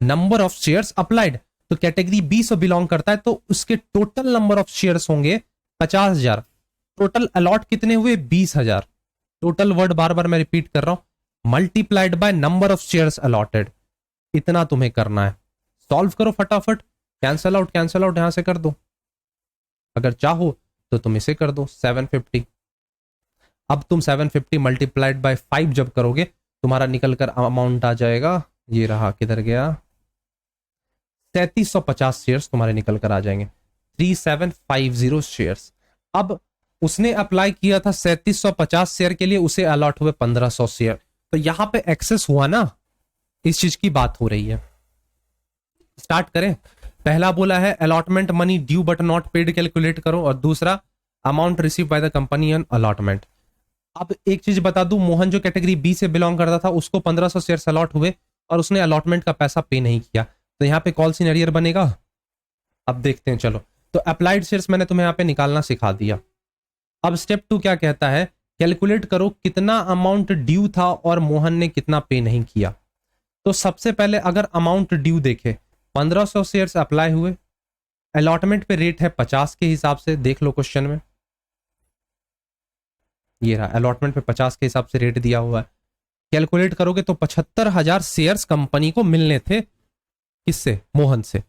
नंबर ऑफ शेयर्स अप्लाइड। तो कैटेगरी बी से बिलोंग करता है तो उसके टोटल नंबर ऑफ शेयर्स होंगे 50,000। टोटल अलॉट कितने हुए, 20,000। टोटल वर्ड बार बार मैं रिपीट कर रहा हूं, multiplied by number of shares allotted. इतना तुम्हें करना है। सॉल्व करो फटाफट, कैंसल आउट यहां से कर दो, अगर चाहो तो तुम इसे कर दो 750। अब तुम 750 मल्टीप्लाइड बाय 5 जब करोगे तुम्हारा निकल कर अमाउंट आ जाएगा, ये रहा, किधर गया, 3350 शेयर्स तुम्हारे निकल कर आ जाएंगे, 3750 शेयर्स। अब उसने अप्लाई किया था 3750 शेयर के लिए, उसे अलॉट हुए 1500 शेयर। तो यहां पे एक्सेस हुआ ना, इस चीज की बात हो रही है। स्टार्ट करें। पहला बोला है allotment money due but not paid calculate करो, और दूसरा amount receive by the company on allotment. अब एक चीज बता दूं, मोहन जो कैटेगरी बी से बिलोंग करता था उसको 1500 शेयर्स अलॉट हुए और उसने अलॉटमेंट का पैसा पे नहीं किया, तो यहां पे कॉल सिनेरियर बनेगा। अब देखते हैं, चलो। तो अप्लाइड शेयर्स मैंने तुम्हें यहां पे निकालना सिखा दिया। अब स्टेप 2 क्या कहता है, कैलकुलेट करो कितना अमाउंट ड्यू था और मोहन ने कितना पे नहीं किया। तो सबसे पहले अगर अमाउंट ड्यू देखे 1500 शेयर्स अप्लाई हुए, अलॉटमेंट पे रेट है 50 के हिसाब से, देख लो क्वेश्चन में, ये रहा अलॉटमेंट पे 50 के हिसाब से रेट दिया हुआ है। कैलकुलेट करोगे तो 75,000 शेयर्स कंपनी को मिलने थे, किससे? मोहन से।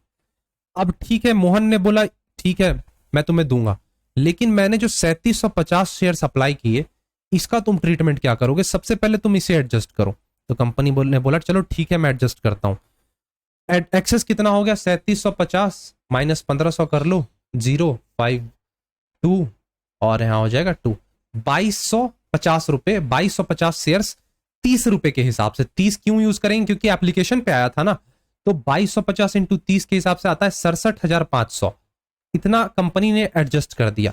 अब ठीक है, मोहन ने बोला ठीक है मैं तुम्हें दूंगा, लेकिन मैंने जो 3750 शेयर्स अप्लाई किए इसका तुम ट्रीटमेंट क्या करोगे? सबसे पहले तुम इसे एडजस्ट करो। तो कंपनी ने बोला चलो ठीक है मैं एडजस्ट करता हूं। एक्सेस कितना हो गया? 3750 माइनस 1500 कर लो, 052 और यहां हो जाएगा 2, 2250 रुपए, 2250 शेयर्स 30 रुपए के हिसाब से। 30 क्यों यूज करेंगे? क्योंकि एप्लीकेशन पे आया था ना, तो 2250 इंटू 30 के हिसाब से आता है 67,500। इतना कंपनी ने एडजस्ट कर दिया।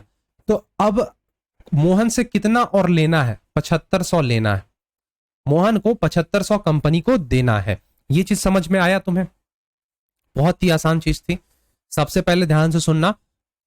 तो अब मोहन से कितना और लेना है? 7500 लेना है। मोहन को 7500 कंपनी को देना है। ये चीज समझ में आया तुम्हें? बहुत ही आसान चीज थी। सबसे पहले ध्यान से सुनना,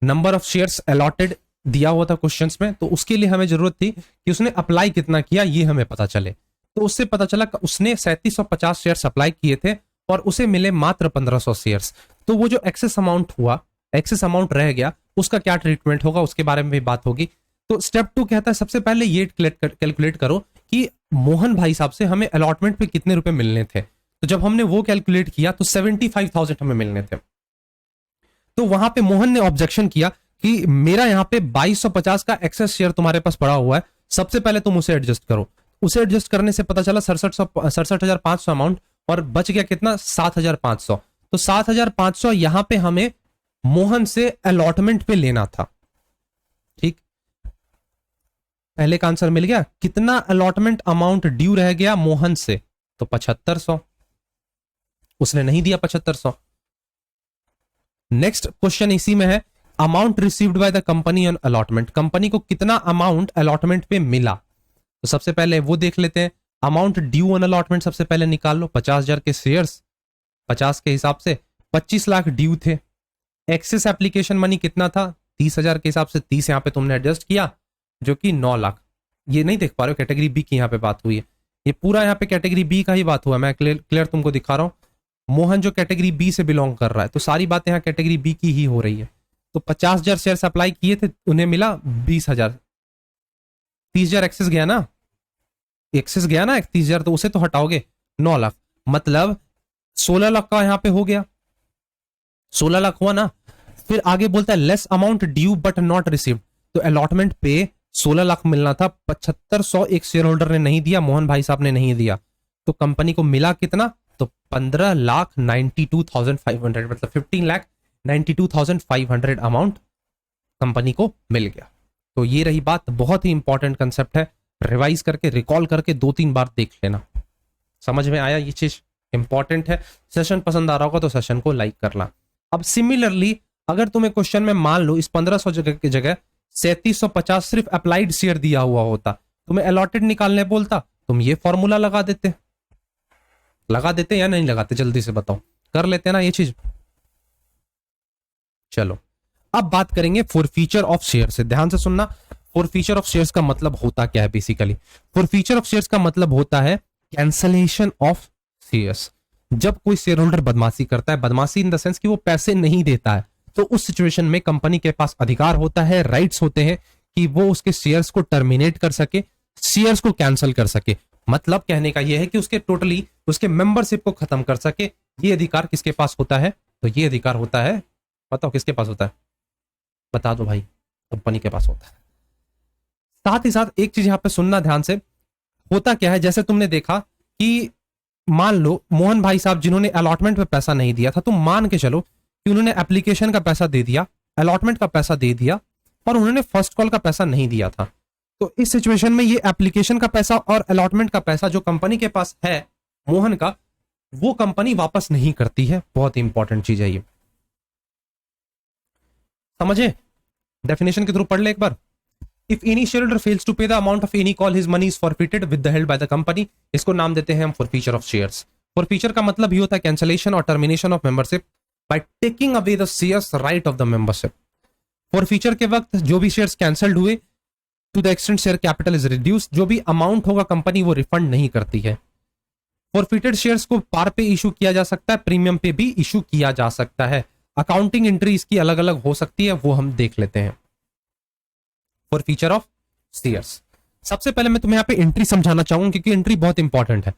नंबर ऑफ शेयर्स अलॉटेड दिया हुआ था क्वेश्चंस में, तो उसके लिए हमें जरूरत थी कि उसने अप्लाई कितना किया ये हमें पता चले। तो उससे पता चला कि उसने 3750 शेयर्स अप्लाई किए थे और उसे मिले मात्र 1500 शेयर्स। तो वो जो एक्सेस अमाउंट हुआ, एक्सेस अमाउंट रह गया, उसका क्या ट्रीटमेंट होगा उसके बारे में भी बात होगी। तो स्टेप 2 कहता है सबसे पहले ये कैलकुलेट करो कि मोहन भाई साहब से हमें अलॉटमेंट पे कितने रुपए मिलने थे। तो जब हमने वो कैलकुलेट किया तो 75,000 हमें मिलने थे। तो वहां पे मोहन ने ऑब्जेक्शन किया कि मेरा यहां पे 2250 का एक्सेस शेयर तुम्हारे पास पड़ा हुआ है, सबसे पहले तुम उसे एडजस्ट करो। उसे एडजस्ट करने से पता चला 67,500 अमाउंट, और बच गया कितना? 7,500। तो 7,500 यहां पे हमें मोहन से अलॉटमेंट पे लेना था। ठीक, पहले का आंसर मिल गया। कितना अलॉटमेंट अमाउंट ड्यू रह गया मोहन से? तो 7500। उसने नहीं दिया 7500। नेक्स्ट क्वेश्चन इसी में है, amount received bye the company on allotment. Company को कितना अमाउंट अलॉटमेंट पे मिला? तो सबसे पहले वो देख लेते हैं। अमाउंट ड्यू ऑन अलॉटमेंट सबसे पहले निकाल लो। 50,000 के शेयर्स, 50 के हिसाब से 25 लाख ड्यू थे। एक्सेस एप्लीकेशन मनी कितना था? 30,000 के हिसाब से 30 यहां पे तुमने एडजस्ट किया, जो कि 9 लाख। ये नहीं देख पा रहे हो, कैटेगरी बी की यहां पे बात हुई है। ये पूरा यहां पे कैटेगरी बी का ही बात हुआ। मैं क्लियर तुमको दिखा रहा हूं। मोहन जो कैटेगरी बी से बिलोंग कर रहा है, तो सारी बातें यहां कैटेगरी बी की ही हो रही है। तो 50,000 शेयर अप्लाई किए थे, उन्हें मिला 20,000। 30,000 एक्सेस गया ना, एक्सेस गया ना 30,000, तो उसे तो हटाओगे 9 लाख, मतलब 16 लाख का यहां पे हो गया। 16 लाख हुआ ना। फिर आगे बोलता है less amount due but not received. तो अलॉटमेंट पे 16 लाख मिलना था, 7500 एक शेयर होल्डर ने नहीं दिया, मोहन भाई साहब ने नहीं दिया। तो कंपनी को मिला कितना? तो 15,92,500, मतलब 15,92,500 अमाउंट कंपनी को मिल गया। तो ये रही बात, बहुत ही इंपॉर्टेंट कंसेप्ट है। रिवाइज करके, रिकॉल करके 2-3 बार देख लेना। समझ में आया? ये चीज इंपॉर्टेंट है। सेशन पसंद आ रहा होगा तो सेशन को लाइक करना। अब सिमिलरली अगर तुम्हें क्वेश्चन में मान लो इस 1500 जगह की जगह 3750 सिर्फ अप्लाइड शेयर दिया हुआ होता, तुम्हें अलॉटेड निकालने बोलता, तुम ये फॉर्मूला लगा देते या नहीं लगाते? जल्दी से बताओ, कर लेते ना ये चीज? चलो अब बात करेंगे फॉरफीचर ऑफ शेयर से। ध्यान से सुनना, फॉरफीचर ऑफ शेयर्स का मतलब होता क्या है? बेसिकली फॉरफीचर ऑफ शेयर्स का मतलब होता है कैंसलेशन ऑफ शेयर्स। जब कोई शेयर होल्डर बदमाशी करता है, बदमाशी इन द सेंस कि वो पैसे नहीं देता है, तो उस सिचुएशन में कंपनी के पास अधिकार होता है, राइट्स होते हैं कि वो उसके शेयर्स को टर्मिनेट कर सके, शेयर्स को कैंसिल कर सके। मतलब कहने का यह है कि उसके टोटली उसके मेंबरशिप को खत्म कर सके। ये अधिकार किसके पास होता है? तो ये अधिकार होता है, बताओ किसके पास होता है? बता दो भाई, कंपनी के पास होता है। साथ ही साथ एक चीज यहां पे सुनना ध्यान से, होता क्या है, जैसे तुमने देखा कि मान लो मोहन भाई साहब जिन्होंने अलॉटमेंट पे पैसा नहीं दिया था, तुम मान के चलो कि उन्होंने एप्लीकेशन का पैसा दे दिया, अलॉटमेंट का पैसा दे दिया, पर उन्होंने फर्स्ट कॉल का पैसा नहीं दिया था। तो इस सिचुएशन में ये एप्लीकेशन का पैसा और अलॉटमेंट का पैसा जो कंपनी के पास है मोहन का, वो कंपनी वापस नहीं करती है। बहुत ही इंपॉर्टेंट चीज है ये, समझे? डेफिनेशन के थ्रू पढ़ ले एक बार। If any shareholder fails to pay the amount of any call, his money is forfeited with the held by the company. इसको नाम देते हैं हम फॉरफीचर ऑफ शेयर्स। फॉरफीचर का मतलब ही होता है कैंसलेशन और termination of membership by taking away the shares right of the membership. Forfeiture के वक्त जो भी शेयर्स कैंसल्ड हुए, to the extent share capital is reduce, जो भी अमाउंट होगा कंपनी वो रिफंड नहीं करती है। फॉरफिटेड शेयर्स को पार पे इशू किया जा सकता है, प्रीमियम पे भी इशू किया जा सकता है। अकाउंटिंग एंट्री इसकी अलग अलग हो सकती है, वो हम देख लेते हैं। फॉरफीचर ऑफ शेयर्स, सबसे पहले मैं तुम्हें यहाँ पे एंट्री समझाना चाहूंगा क्योंकि एंट्री बहुत इंपॉर्टेंट है।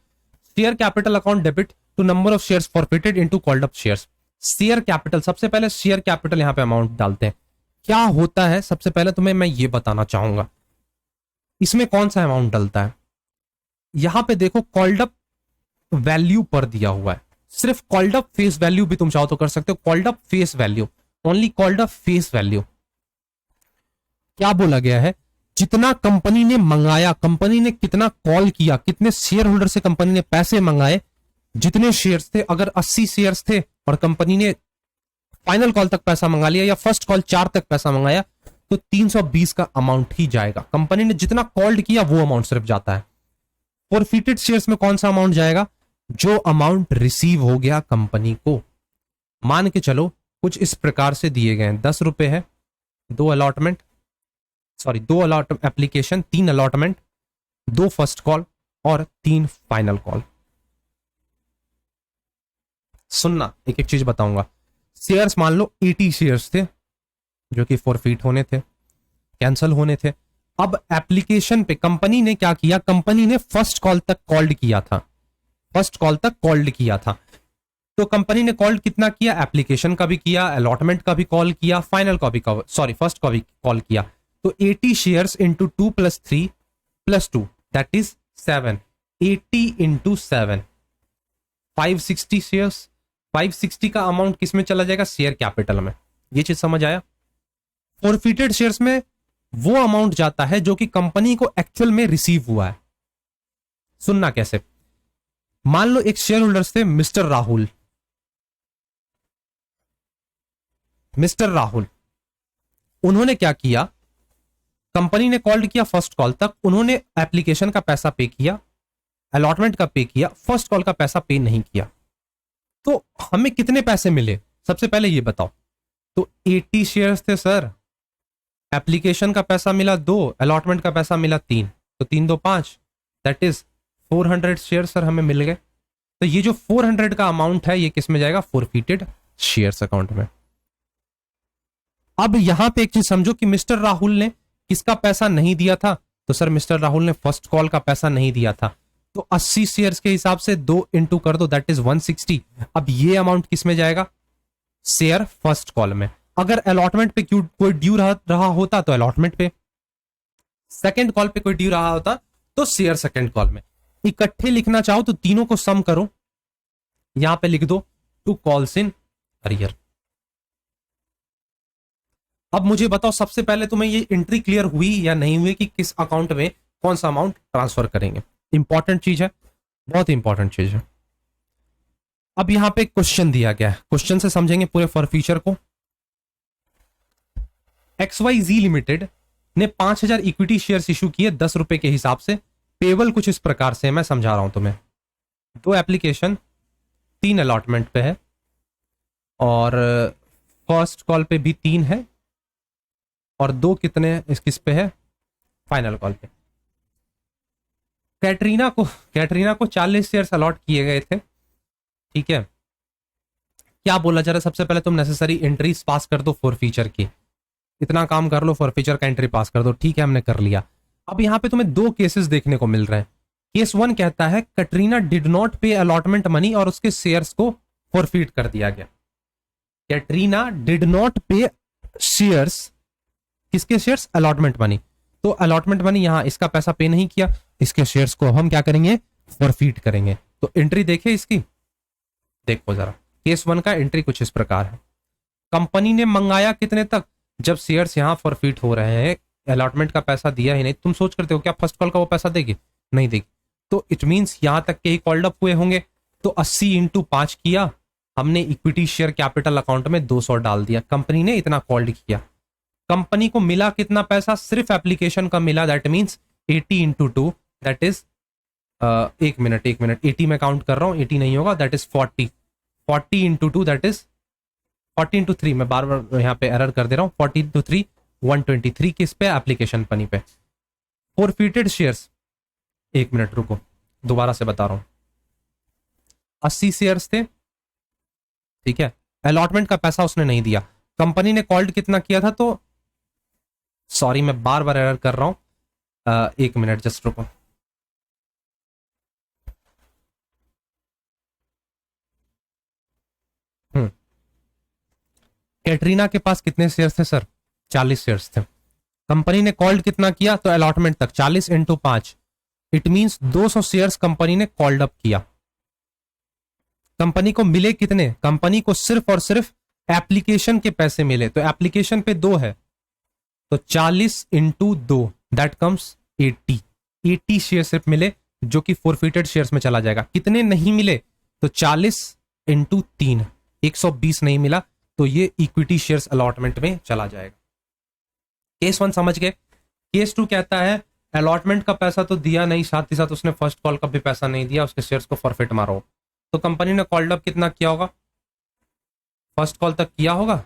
Share capital account debit to number of shares forfeited into called up shares. Share capital, सबसे पहले शेयर कैपिटल यहाँ पे अमाउंट डालते हैं। क्या होता है, सबसे पहले तुम्हें मैं ये बताना चाहूंगा इसमें कौन सा अमाउंट डलता है। यहां पे देखो कॉल्ड अप वैल्यू पर दिया हुआ है, सिर्फ कॉल्ड अप फेस वैल्यू भी तुम चाहो तो कर सकते हो। Called up face value, only called up face value. क्या बोला गया है, जितना कंपनी ने मंगाया, कंपनी ने कितना कॉल किया, कितने शेयर होल्डर से कंपनी ने पैसे मंगाए, जितने शेयर्स थे, अगर 80 शेयर्स थे और कंपनी ने फाइनल कॉल तक पैसा मंगा लिया या फर्स्ट कॉल 4 तक पैसा मंगाया, तो 320 का अमाउंट ही जाएगा। कंपनी ने जितना कॉल्ड किया वो अमाउंट सिर्फ जाता है। फॉरफिटेड शेयर्स में कौन सा अमाउंट जाएगा, जो अमाउंट रिसीव हो गया कंपनी को। मान के चलो कुछ इस प्रकार से दिए गए हैं, 10 रुपए है, 2 allotment, sorry 2 allot application, 3 allotment, 2 first call और 3 फाइनल कॉल। सुनना, एक एक चीज बताऊंगा। शेयर्स मान लो 80 शेयर्स थे जो कि फॉरफिट होने थे, कैंसल होने थे। अब एप्लीकेशन पे कंपनी ने क्या किया, कंपनी ने फर्स्ट कॉल तक कॉल्ड किया था, फर्स्ट कॉल तक कॉल्ड किया था। तो कंपनी ने कॉल्ड कितना किया, एप्लीकेशन का भी किया, अलॉटमेंट का भी कॉल किया, फाइनल का भी, सॉरी फर्स्ट का भी कॉल किया। तो 80 shares into 2 + 3 + 2 that is 7, 80 into 7 560 shares. 560 का अमाउंट किस में चला जाएगा, शेयर कैपिटल में। ये चीज समझ आया। फॉरफिटेड शेयर्स में वो अमाउंट जाता है जो कि कंपनी को एक्चुअल में रिसीव हुआ है। सुनना कैसे, मान लो एक शेयर होल्डर्स थे मिस्टर राहुल, मिस्टर राहुल, उन्होंने क्या किया, कंपनी ने कॉल्ड किया फर्स्ट कॉल तक, उन्होंने एप्लीकेशन का पैसा पे किया, अलॉटमेंट का पे किया, फर्स्ट कॉल का पैसा पे नहीं किया। तो हमें कितने पैसे मिले, सबसे पहले ये बताओ। तो 80 शेयर्स थे सर, एप्लीकेशन का पैसा मिला 2, अलॉटमेंट का पैसा मिला 3, तो 3 2 5 दैट इज 400 शेयर सर हमें मिल गए। तो ये जो 400 का अमाउंट है ये किस में जाएगा, फॉरफिटेड शेयर्स अकाउंट में। अब यहां पे एक चीज समझो कि मिस्टर राहुल ने किसका पैसा नहीं दिया था, तो सर मिस्टर राहुल ने फर्स्ट कॉल का पैसा नहीं दिया था। तो 80 शेयर्स के हिसाब से 2 इंटू कर दो दैट इज 160। अब ये अमाउंट किस में जाएगा, शेयर फर्स्ट कॉल में। अगर अलॉटमेंट पे कोई ड्यू रहा होता तो अलॉटमेंट पे, सेकंड कॉल पे कोई ड्यू रहा होता तो शेयर सेकंड कॉल में। इकट्ठे लिखना चाहो तो तीनों को सम करो, यहां पे लिख दो 2 कॉल्स इन अरियर। अब मुझे बताओ सबसे पहले तुम्हें ये एंट्री क्लियर हुई या नहीं हुई कि किस अकाउंट में कौन सा अमाउंट ट्रांसफर करेंगे। इंपॉर्टेंट चीज है, बहुत इंपॉर्टेंट चीज है। अब यहां पे क्वेश्चन दिया गया है, क्वेश्चन से समझेंगे पूरे फॉरफीचर को। XYZ लिमिटेड ने 5000 इक्विटी शेयर्स इशू किए 10 रुपए के हिसाब से। पेबल कुछ इस प्रकार से, मैं समझा रहा हूं तुम्हें। 2 एप्लीकेशन, 3 अलॉटमेंट पे है और फर्स्ट कॉल पे भी 3 है और 2 कितने किस पे है, फाइनल कॉल पे। कैटरीना को 40 शेयर्स अलॉट किए गए थे, ठीक है। क्या बोला जा रहा है, सबसे पहले तुम नेसेसरी एंट्रीज पास कर दो फॉरफीचर की, इतना काम कर लो, फॉरफीचर का एंट्री पास कर दो, ठीक है हमने कर लिया। अब यहां पे तुम्हें 2 केसेस देखने को मिल रहे हैं। केस 1 कहता है कैटरीना डिड नॉट पे अलॉटमेंट मनी और उसके शेयर्स को फॉरफीट कर दिया गया। कैटरीना डिड नॉट पे शेयर्स, किसके शेयर्स, अलॉटमेंट मनी। तो अलॉटमेंट मनी यहां इसका पैसा पे नहीं किया, इसके शेयर्स को हम क्या करेंगे, फॉरफीट करेंगे। तो एंट्री देखे इसकी, देखो जरा। केस 1 का एंट्री कुछ इस प्रकार है। कंपनी ने मंगाया कितने तक, जब शेयर्स यहां फॉरफीट हो रहे हैं, अलॉटमेंट का पैसा दिया ही नहीं। तुम सोच करते हो क्या फर्स्ट कॉल का वो पैसा देगी, नहीं देगी। तो इट मींस यहां तक के ही कॉल्ड अप हुए होंगे। तो 80 इंटू 5 किया हमने, इक्विटी शेयर कैपिटल अकाउंट में 200 डाल दिया। कंपनी ने इतना कॉल्ड किया, कंपनी को मिला कितना पैसा, सिर्फ एप्लीकेशन का मिला, that means 80 into 2 that is, एक मिनट 80 में काउंट कर रहा हूं, 80 नहीं होगा, that is 40 into 2 that is 40 into 3, मैं बार बार यहाँ पे एरर कर दे रहा हूँ। 40 इंटू 3 123 किस पे, एप्लीकेशन मनी पे। फॉरफिटेड शेयर्स, एक मिनट रुको दोबारा से बता रहा हूँ। 80 शेयर्स थे, ठीक है। अलॉटमेंट का पैसा उसने नहीं दिया, कंपनी ने कॉल्ड कितना किया था, तो सॉरी मैं बार बार एरर कर रहा हूं, एक मिनट जस्ट रुको। कैटरीना के पास कितने शेयर्स थे सर? 40 शेयर्स थे। कंपनी ने कॉल्ड कितना किया, तो अलॉटमेंट तक 40 into 5, it means 200 shares company ने कॉल्ड अप किया। कंपनी को मिले कितने? कंपनी को सिर्फ और सिर्फ एप्लीकेशन के पैसे मिले, तो एप्लीकेशन पे 2 है, तो 40 इंटू 2 दैट कम्स 80 शेयर सिर्फ मिले, जो कि फोरफिटेड शेयर्स में चला जाएगा। कितने नहीं मिले? तो 40 इंटू 3 120 नहीं मिला, तो ये इक्विटी शेयर्स अलॉटमेंट में चला जाएगा। केस 1 समझ गए। केस 2 कहता है अलॉटमेंट का पैसा तो दिया नहीं, साथ ही साथ उसने फर्स्ट कॉल का भी पैसा नहीं दिया, उसके शेयर्स को फॉरफिट मारो। तो कंपनी ने कॉल्ड अप कितना किया होगा? फर्स्ट कॉल तक किया होगा,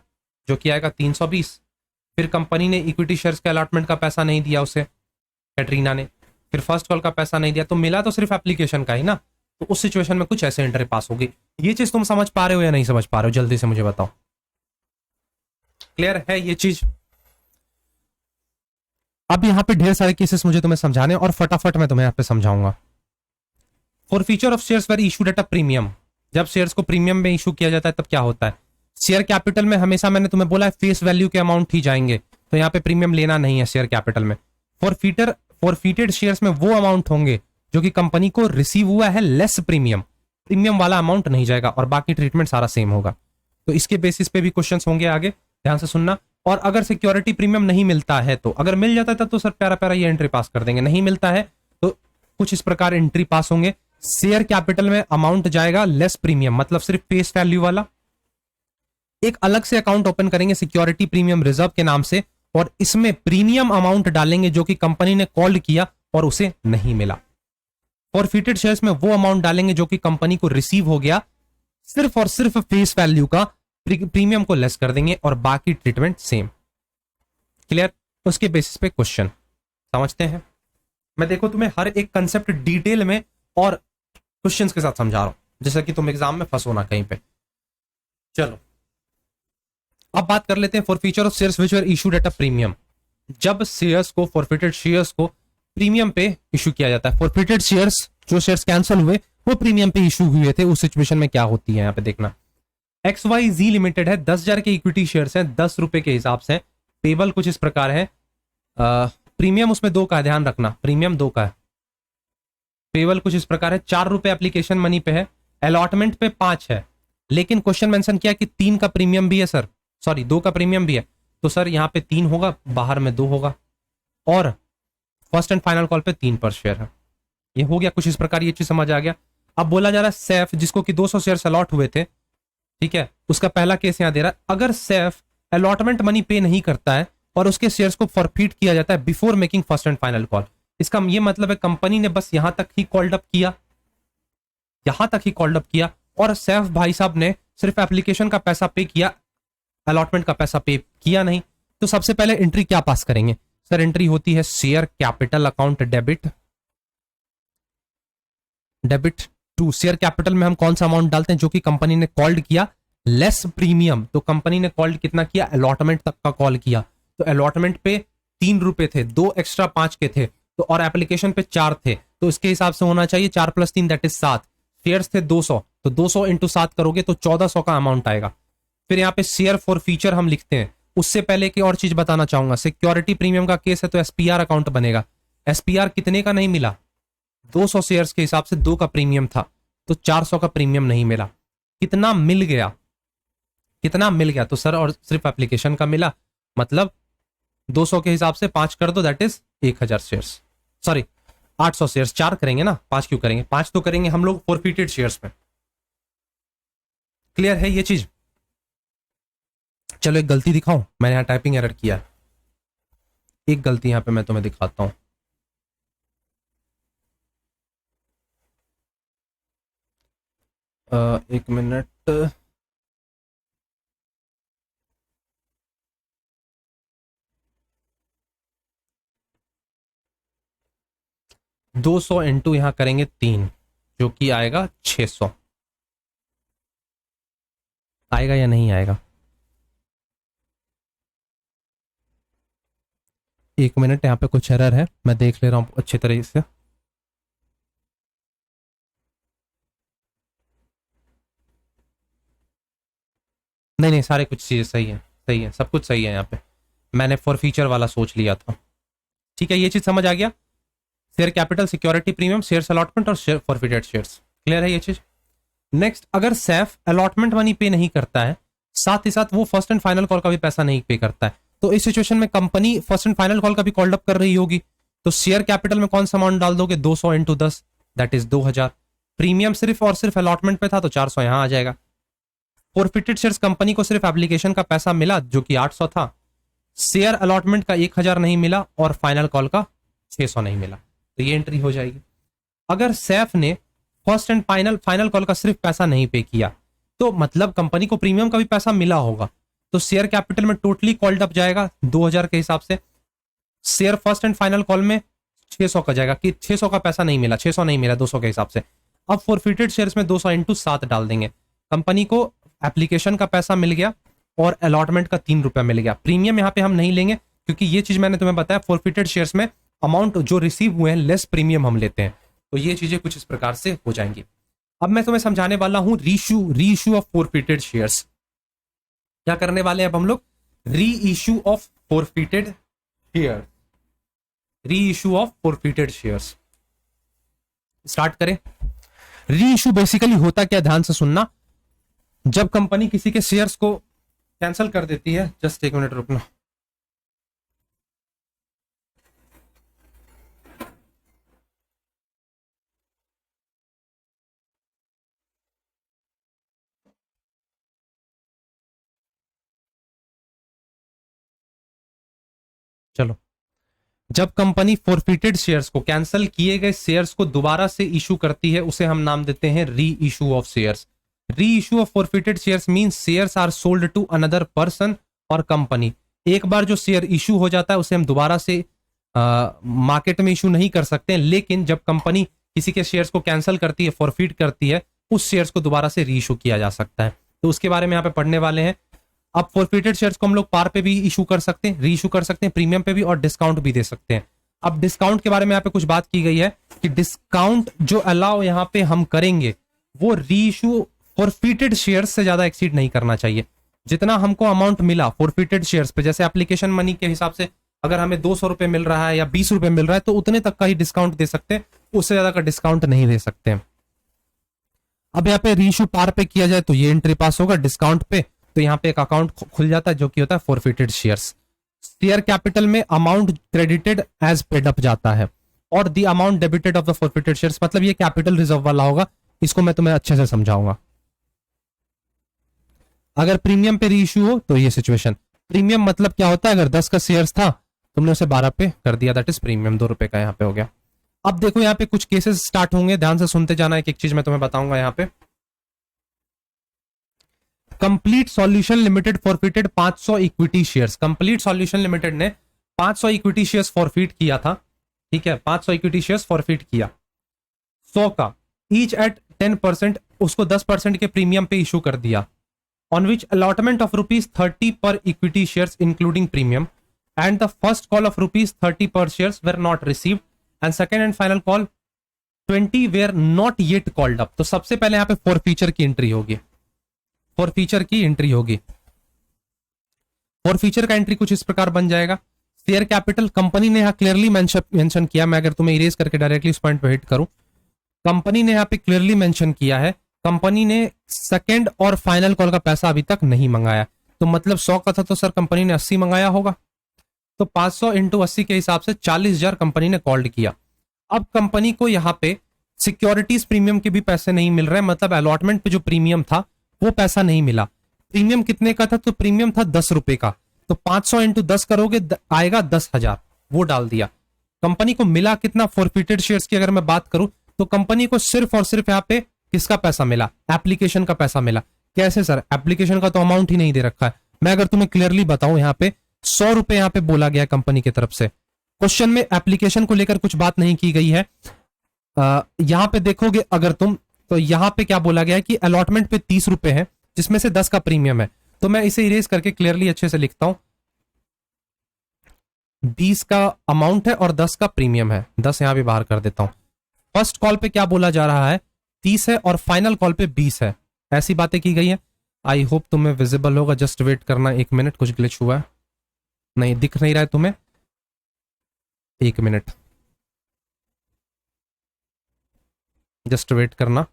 जो कि आएगा 320। फिर कंपनी ने इक्विटी शेयर्स के अलॉटमेंट का पैसा नहीं दिया उसे, कैटरीना ने, फिर फर्स्ट कॉल का पैसा नहीं दिया, तो मिला तो सिर्फ एप्लीकेशन का ही ना। तो उस सिचुएशन में कुछ ऐसे एंट्री पास होगी। ये चीज तुम समझ पा रहे हो या नहीं समझ पा रहे हो? जल्दी से मुझे बताओ, क्लियर है ये चीज? अब यहाँ पे ढेर सारे केसेस मुझे तुम्हें समझाने, और फटाफट मैं तुम्हें यहाँ पे समझाऊंगा। Forfeiture of shares were issued at a premium, जब शेयर्स को प्रीमियम में इशू किया जाता है तब क्या होता है? शेयर कैपिटल में हमेशा मैंने तुम्हें बोला है फेस वैल्यू के अमाउंट ही जाएंगे, तो यहाँ पे प्रीमियम लेना नहीं है शेयर कैपिटल में। फॉरफीटेड शेयर्स में वो अमाउंट होंगे जो कि कंपनी को रिसीव हुआ है लेस प्रीमियम, प्रीमियम वाला अमाउंट नहीं जाएगा, और बाकी ट्रीटमेंट सारा सेम होगा। तो इसके बेसिस पे भी क्वेश्चन होंगे आगे, ध्यान से सुनना। और अगर सिक्योरिटी प्रीमियम नहीं मिलता है, तो अगर मिल जाता है तो सर प्यारा प्यारा ये एंट्री पास कर देंगे, नहीं मिलता है तो कुछ इस प्रकार एंट्री पास होंगे। शेयर कैपिटल में अमाउंट जाएगा लेस प्रीमियम, मतलब सिर्फ फेस वैल्यू वाला। एक अलग से अकाउंट ओपन करेंगे सिक्योरिटी प्रीमियम रिजर्व के नाम से, और इसमें प्रीमियम अमाउंट डालेंगे जो कि कंपनी ने कॉल्ड किया और उसे नहीं मिला। फॉरफिटेड शेयर्स में वो अमाउंट डालेंगे जो कि कंपनी को रिसीव हो गया, सिर्फ और सिर्फ फेस वैल्यू का, प्रीमियम को लेस कर देंगे, और बाकी ट्रीटमेंट सेम। क्लियर? उसके बेसिस पे क्वेश्चन समझते हैं। मैं देखो तुम्हें हर एक कंसेप्ट डिटेल में और क्वेश्चंस के साथ समझा रहा हूं, जैसा कि तुम एग्जाम में फंसो ना कहीं पे। चलो अब बात कर लेते हैं forfeiture of shares which were issued at a premium. जब शेयर्स को, फॉरफिटेड शेयर्स को प्रीमियम पे इशू किया जाता है, फॉरफिटेड शेयर्स, जो शेयर्स कैंसिल हुए वो प्रीमियम पे इशू हुए थे, उस सिचुएशन में क्या होती है यहाँ पे देखना। XYZ लिमिटेड है, 10,000 के इक्विटी शेयर्स हैं, 10 रुपए के हिसाब से। पेबल कुछ इस प्रकार है, प्रीमियम उसमें 2 का है, ध्यान रखना, प्रीमियम 2 का है। पेबल कुछ इस प्रकार है, 4 रुपए एप्लीकेशन मनी पे है, अलॉटमेंट पे 5 है, लेकिन क्वेश्चन मेंशन किया कि 3 का प्रीमियम भी है सर, सॉरी 2 का प्रीमियम भी है, तो सर यहाँ पे 3 होगा, बाहर में 2 होगा, और फर्स्ट एंड फाइनल कॉल पे 3 पर शेयर है। ये हो गया कुछ इस प्रकार, ये चीज समझ आ गया। अब बोला जा रहा है सैफ, जिसको कि 200 शेयर अलॉट हुए थे, ठीक है, उसका पहला केस यहां दे रहा है। अगर सैफ अलॉटमेंट मनी पे नहीं करता है और उसके शेयर्स को फॉरफिट किया जाता है before making first and final call, इसका ये मतलब है कंपनी ने बस यहां तक ही कॉल्ड अप किया, यहां तक ही कॉल्ड अप किया, और सैफ भाई साहब ने सिर्फ एप्लीकेशन का पैसा पे किया, अलॉटमेंट का पैसा पे किया नहीं। तो सबसे पहले एंट्री क्या पास करेंगे सर? एंट्री होती है share capital account debit, debit to share capital में हम कौन सा अमाउंट डालते हैं? जो कि कंपनी ने कॉल्ड किया लेस प्रीमियम। तो कंपनी ने कॉल्ड कितना किया? अलॉटमेंट तक का कॉल किया, तो अलॉटमेंट पे 3 रुपए थे, 2 एक्स्ट्रा 5 के थे, तो और एप्लीकेशन पे 4 थे, तो इसके हिसाब से होना चाहिए 4 + 3 दैट इज 7। शेयर्स थे 200, तो 200 इंटू 7 करोगे तो 1400 का अमाउंट आएगा। फिर यहाँ पे शेयर फॉर फ्यूचर हम लिखते हैं। उससे पहले की और चीज बताना चाहूंगा, सिक्योरिटी प्रीमियम का केस है तो एसपीआर अकाउंट बनेगा। एसपीआर कितने का नहीं मिला? 200 शेयर्स के हिसाब से 2 का प्रीमियम था, तो 400 का प्रीमियम नहीं मिला। कितना मिल गया? कितना मिल गया? तो सर और सिर्फ एप्लीकेशन का मिला, मतलब 200 के हिसाब से 5 कर दो, that is 1000 shares, sorry 800 shares. 4 करेंगे ना, 5 क्यों करेंगे? 5 तो करेंगे हम लोग फॉरफिटेड शेयर्स में। क्लियर है ये चीज? चलो एक गलती दिखाऊं, मैंने यहां टाइपिंग एरर किया, एक गलती यहां पे मैं तुम्हें दिखाता हूं। एक मिनट, दो सौ इंटू यहां करेंगे 3, जो कि आएगा 600। आएगा या नहीं आएगा? एक मिनट, यहाँ पे कुछ एरर है, मैं देख ले रहा हूँ अच्छी तरीके से। नहीं नहीं, सारे कुछ चीजें सही है, सही है, सब कुछ सही है यहाँ पे। मैंने फॉर फीचर वाला सोच लिया था। ठीक है, ये चीज समझ आ गया। Share capital, security premium, shares allotment और शेयर फॉरफिटेड शेयर्स, क्लियर है ये चीज। नेक्स्ट, अगर सैफ अलॉटमेंट मनी पे नहीं करता है, साथ ही साथ वो फर्स्ट एंड फाइनल कॉल का भी पैसा नहीं पे करता है, तो इस सिचुएशन में company first and final call का भी कॉल्ड अप कर रही होगी। तो शेयर कैपिटल में कौन सा अमाउंट डाल दोगे? 200 इंटू 10, दैट इज 2000। प्रीमियम सिर्फ और सिर्फ अलॉटमेंट पे था तो 400 यहां आ जाएगा। फॉरफिटेड शेयर्स, कंपनी को सिर्फ एप्लीकेशन का पैसा मिला जो कि 800 था, शेयर अलॉटमेंट का 1000 नहीं मिला और फाइनल कॉल का 600 नहीं मिला, तो ये एंट्री हो जाएगी। अगर सैफ ने फर्स्ट एंड फाइनल कॉल का सिर्फ पैसा नहीं पे किया, तो मतलब कंपनी को प्रीमियम का भी पैसा मिला होगा, तो शेयर कैपिटल में टोटली कॉल्ड अप जाएगा 2000 के हिसाब से। Share first and final call में 600 का जाएगा कि 600 का पैसा नहीं मिला, 600 नहीं मिला 200 के हिसाब से। अब फॉरफिटेड शेयर्स में 200 इंटू 7 डाल देंगे। कंपनी को एप्लीकेशन का पैसा मिल गया और अलॉटमेंट का 3 रुपया मिल गया। प्रीमियम यहां पे हम नहीं लेंगे क्योंकि ये चीज मैंने तुम्हें बताया, फॉरफिटेड शेयर्स में अमाउंट जो रिसीव हुए हैं लेस प्रीमियम हम लेते हैं, तो ये चीजें कुछ इस प्रकार से हो जाएंगी। अब मैं तुम्हें समझाने वाला हूं री इशू ऑफ फॉरफिटेड शेयर्स। क्या करने वाले हैं अब हम लोग? री इशू ऑफ फॉरफिटेड शेयर, री issue of forfeited shares. Start करें। री इशू बेसिकली होता क्या, ध्यान से सुनना। जब कंपनी किसी के शेयर्स को कैंसिल कर देती है, जस्ट एक मिनट रुकना। चलो, जब कंपनी फॉरफिटेड शेयर्स को, कैंसिल किए गए शेयर्स को दोबारा से इशू करती है, उसे हम नाम देते हैं reissue of shares. Reissue of forfeited shares means shares are sold to another person or company. एक बार जो शेयर इशू हो जाता है उसे हम दोबारा से मार्केट में इशू नहीं कर सकते हैं, लेकिन जब कंपनी किसी के शेयर्स को कैंसिल करती है, फॉरफिट करती है, उस शेयर्स को दोबारा से री इशू किया जा सकता है। तो उसके बारे में यहाँ पे पढ़ने वाले हैं। अब फॉरफिटेड शेयर्स को हम लोग पार पे भी इशू कर सकते हैं, री इशू कर सकते हैं, प्रीमियम पे भी, और डिस्काउंट भी दे सकते हैं। अब डिस्काउंट के बारे में यहाँ पे कुछ बात की गई है कि डिस्काउंट जो अलाउ यहाँ पे हम करेंगे वो री इशू फॉरफिटेड शेयर्स से ज्यादा एक्सीड नहीं करना चाहिए। जितना हमको अमाउंट मिला फॉरफिटेड शेयर्स पे, जैसे एप्लीकेशन मनी के हिसाब से अगर हमें 200 रुपए मिल रहा है या 20 रुपए मिल रहा है, तो उतने तक का ही डिस्काउंट दे सकते हैं, उससे ज्यादा का डिस्काउंट नहीं दे सकते हैं। अब यहाँ पे री इशू पार पे किया जाए तो ये एंट्री पास होगा, डिस्काउंट पे तो यहाँ पे एक अकाउंट खुल जाता है जो कि होता है फॉरफिटेड शेयर्स। शेयर कैपिटल में amount credited as paid up जाता है और the amount debited of the forfeited shares, मतलब ये कैपिटल रिजर्व वाला होगा। इसको मैं तुम्हें अच्छे से समझाऊंगा। अगर प्रीमियम पे री इशू हो तो ये सिचुएशन, प्रीमियम मतलब क्या होता है, अगर 10 का शेयर्स था तुमने उसे 12 पे कर दिया, दैट इज प्रीमियम, 2 रुपए का यहाँ पे हो गया। अब देखो यहाँ पे कुछ केसेस स्टार्ट होंगे, ध्यान से सुनते जाना, एक एक चीज मैं तुम्हें बताऊंगा। यहाँ पे complete solution limited forfeited 500 equity shares. Complete solution limited ने 500 इक्विटी शेयर्स फॉरफिट किया था, ठीक है, 500 इक्विटी शेयर्स फॉरफिट किया, 100 का, ईच एट 10%, उसको 10% के प्रीमियम पे इशू कर दिया, on which allotment of ₹30 per equity shares including premium and the first call of ₹30 per shares were not received and second and final call 20 were not yet called up। तो सबसे पहले यहाँ पे फॉरफीचर की एंट्री होगी, फॉरफीचर की एंट्री होगी। फॉरफीचर का एंट्री कुछ इस प्रकार बन जाएगा। शेयर कैपिटल, कंपनी ने यहाँ क्लियरली मेंशन किया, मैं अगर तुम्हें इरेज करके डायरेक्टली उस पॉइंट पे हिट करूं, कंपनी ने यहाँ पे क्लियरली मेंशन किया है, कंपनी ने सेकंड और फाइनल कॉल का पैसा अभी तक नहीं मंगाया। तो मतलब 100 का था तो सर कंपनी ने 80 मंगाया होगा, तो 500 इंटू 80 के हिसाब से 40,000 कंपनी ने कॉल्ड किया। अब कंपनी को यहाँ पे सिक्योरिटीज प्रीमियम के भी पैसे नहीं मिल रहे, मतलब अलॉटमेंट पे जो प्रीमियम था वो पैसा नहीं मिला। प्रीमियम कितने का था? तो प्रीमियम था 10 रुपए का, तो 500 इंटू 10 करोगे आएगा 10,000, वो डाल दिया। कंपनी को मिला कितना? फॉरफिटेड शेयर्स की अगर मैं बात करूं तो कंपनी को सिर्फ और सिर्फ यहाँ पे किसका पैसा मिला? एप्लीकेशन का पैसा मिला। कैसे सर? एप्लीकेशन का तो अमाउंट ही नहीं दे रखा है। मैं अगर तुम्हें क्लियरली बताऊं, यहाँ पे 100 रुपए यहाँ पे बोला गया कंपनी की तरफ से। क्वेश्चन में एप्लीकेशन को लेकर कुछ बात नहीं की गई है। यहाँ पे देखोगे अगर तुम, तो यहाँ पे क्या बोला गया है कि अलॉटमेंट पे 30 रुपए है, जिसमें से 10 का प्रीमियम है। तो मैं इसे इरेज करके क्लियरली अच्छे से लिखता हूं, 20 का अमाउंट है और 10 का प्रीमियम है। 10 यहां भी बाहर कर देता हूं। फर्स्ट कॉल पे क्या बोला जा रहा है, 30 है और फाइनल कॉल पे 20 है, ऐसी बातें की गई है। आई होप तुम्हें विजिबल होगा, जस्ट वेट करना 1 मिनट, कुछ ग्लिच हुआ है, नहीं दिख नहीं रहा है तुम्हें, 1 मिनट जस्ट वेट करना।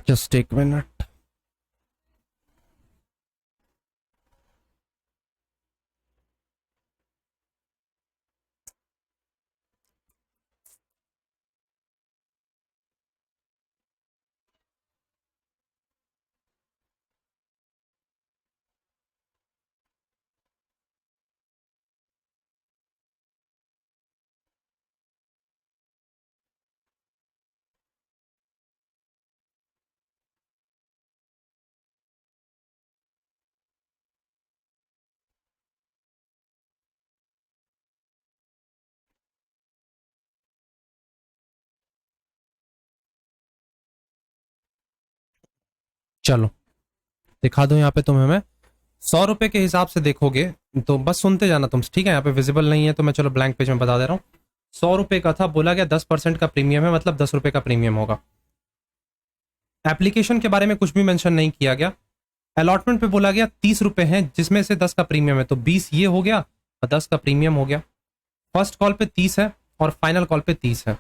Just 1 minute. चलो दिखा दो यहाँ पे तुम्हें मैं, 100 रुपए के हिसाब से देखोगे तो बस सुनते जाना तुम, ठीक है। यहाँ पे विजिबल नहीं है तो मैं चलो ब्लैंक पेज में बता दे रहा हूँ। 100 रुपए का था, बोला गया 10% का प्रीमियम है, मतलब 10 रुपए का प्रीमियम होगा। एप्लीकेशन के बारे में कुछ भी मेंशन नहीं किया गया। अलॉटमेंट पे बोला गया 30 रुपए है, जिसमें से 10 का प्रीमियम है, तो 20 ये हो गया और 10 का प्रीमियम हो गया। फर्स्ट कॉल पे 30 है और फाइनल कॉल पे 30 है।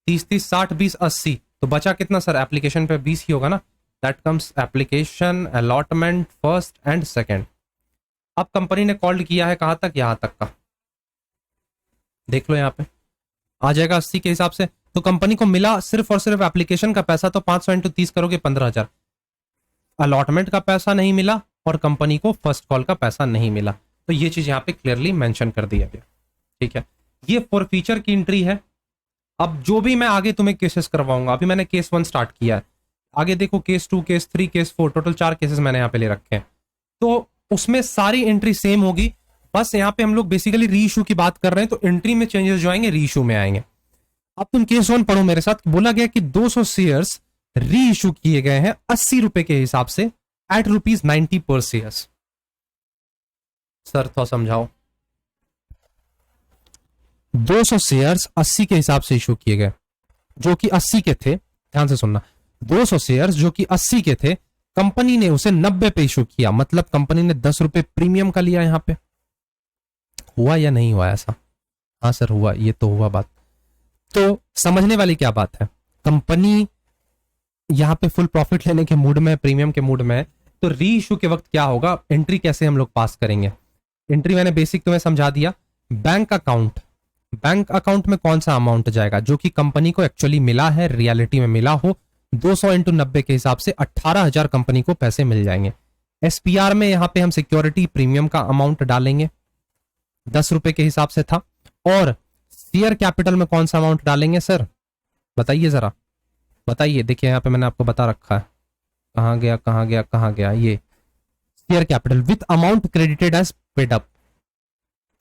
30 30 60 20 80, तो बचा कितना सर, एप्लीकेशन पे 20 ही होगा ना। That comes application, allotment, first and second. अब कंपनी ने कॉल्ड किया है कहां तक, यहां तक का, देख लो यहाँ पे आ जाएगा 80 के हिसाब से। तो कंपनी को मिला सिर्फ और सिर्फ एप्लीकेशन का पैसा, तो 500 इंटू 30 करोगे 15,000। अलॉटमेंट का पैसा नहीं मिला और कंपनी को फर्स्ट कॉल का पैसा नहीं मिला, तो ये चीज यहाँ पे क्लियरली मेंशन कर दिया गया, ठीक है। ये फॉरफीचर की एंट्री है। अब जो भी मैं आगे तुम्हें केसेस करवाऊंगा, अभी मैंने केस 1 स्टार्ट किया है, आगे देखो case 2, case 3, case 4, total 4 cases मैंने यहाँ पे ले रखे हैं। तो उसमें सारी एंट्री सेम होगी, बस यहाँ पे हम लोग बेसिकली री इशू की बात कर रहे हैं, तो एंट्री में चेंजेस जो आएंगे री इशू में आएंगे। अब तुम केस 1 पढ़ो मेरे साथ। बोला गया कि 200 शेयर्स री इशू किए गए हैं 80 रुपए के हिसाब से एट ₹90 पर शेयर्स। सर थोड़ा समझाओ। 200 शेयर्स 80 के हिसाब से इशू किए गए, जो कि 80 के थे, ध्यान से सुनना। 200 शेयर्स जो कि 80 के थे, कंपनी ने उसे 90 पे इशू किया, मतलब कंपनी ने 10 रुपए प्रीमियम का लिया। यहां पे हुआ या नहीं हुआ ऐसा? हाँ सर हुआ, ये तो हुआ बात। तो समझने वाली क्या बात है, कंपनी यहां पे फुल प्रॉफिट लेने के मूड में, प्रीमियम के मूड में, तो री इशू के वक्त क्या होगा, एंट्री कैसे हम लोग पास करेंगे। एंट्री मैंने बेसिक तुम्हें समझा दिया। बैंक अकाउंट, बैंक अकाउंट में कौन सा अमाउंट जाएगा जो कि कंपनी को एक्चुअली मिला है, रियलिटी में मिला हो, 200 इंटू 90 के हिसाब से 18,000 कंपनी को पैसे मिल जाएंगे। एसपीआर में यहां पे हम सिक्योरिटी प्रीमियम का अमाउंट डालेंगे, 10 रुपए के हिसाब से था। और शेयर कैपिटल में कौन सा अमाउंट डालेंगे सर, बताइए जरा, बताइए। देखिए यहाँ पे मैंने आपको बता रखा है, कहां गया कहां गया कहां गया, ये share capital with amount credited as paid up,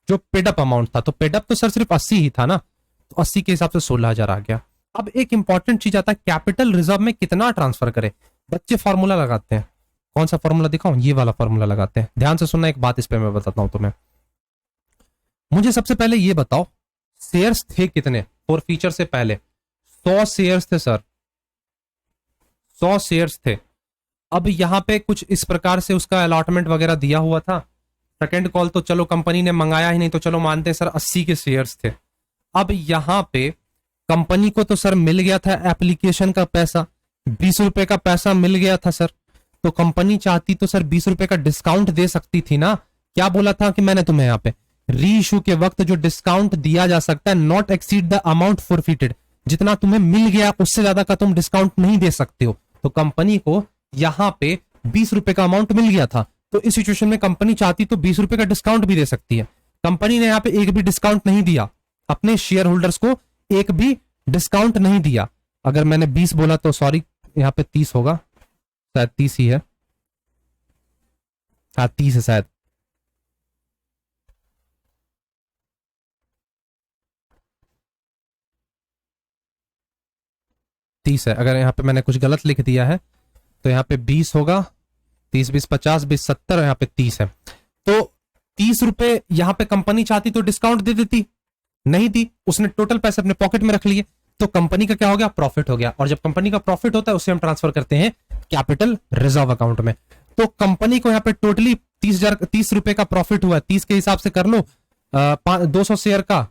जो पेडअप अमाउंट था। तो पेडअप तो सर सिर्फ 80 ही था ना, तो 80 के हिसाब से 16,000 आ गया। अब एक इंपॉर्टेंट चीज आता है, कैपिटल रिजर्व में कितना ट्रांसफर करे। बच्चे फॉर्मूला लगाते हैं, कौन सा फॉर्मूला दिखाऊं, ये वाला फॉर्मूला लगाते हैं। ध्यान से सुनना, एक बात इस पे मैं बताता हूं तुम्हें। मुझे सबसे पहले ये बताओ, शेयर्स थे कितने फॉर फीचर से पहले? 100 शेयर्स थे सर, 100 शेयर्स थे। अब यहां पे कुछ इस प्रकार से उसका अलॉटमेंट वगैरह दिया हुआ था। सेकेंड कॉल तो चलो कंपनी ने मंगाया ही नहीं, तो चलो मानते हैं सर 80 के शेयर्स थे। अब यहां पे कंपनी को तो सर मिल गया था एप्लीकेशन का पैसा, 20 रुपए का पैसा मिल गया था सर। तो कंपनी चाहती तो सर 20 रुपए का डिस्काउंट दे सकती थी ना। क्या बोला था कि मैंने तुम्हें यहाँ पे, री इशू के वक्त जो डिस्काउंट दिया जा सकता है, not exceed the amount forfeited, जितना तुम्हें मिल गया उससे ज्यादा का तुम डिस्काउंट नहीं दे सकते हो। तो कंपनी को यहां पे 20 रुपए का अमाउंट मिल गया था, तो इस सिचुएशन में कंपनी चाहती तो 20 रुपए का डिस्काउंट भी दे सकती है। कंपनी ने यहाँ पे एक भी डिस्काउंट नहीं दिया, अपने शेयर होल्डर्स को एक भी डिस्काउंट नहीं दिया। अगर मैंने 20 बोला तो सॉरी, यहाँ पे 30 होगा, शायद 30 ही है, हाँ 30 है शायद। तीस है। अगर यहाँ पे मैंने कुछ गलत लिख दिया है तो यहाँ पे 20 होगा, 30 20 50 20 70, यहाँ पे 30 है। तो 30 रुपए यहाँ पे कंपनी चाहती तो डिस्काउंट दे देती, नहीं दी, उसने टोटल पैसे अपने पॉकेट में रख लिए, तो कंपनी का क्या हो गया, प्रॉफिट हो गया। और जब कंपनी का प्रॉफिट होता है उसे हम ट्रांसफर करते हैं कैपिटल रिजर्व अकाउंट में। तो कंपनी को यहाँ पे टोटली 30 रुपए का प्रॉफिट हुआ, 30 के हिसाब से कर लो 200 शेयर का,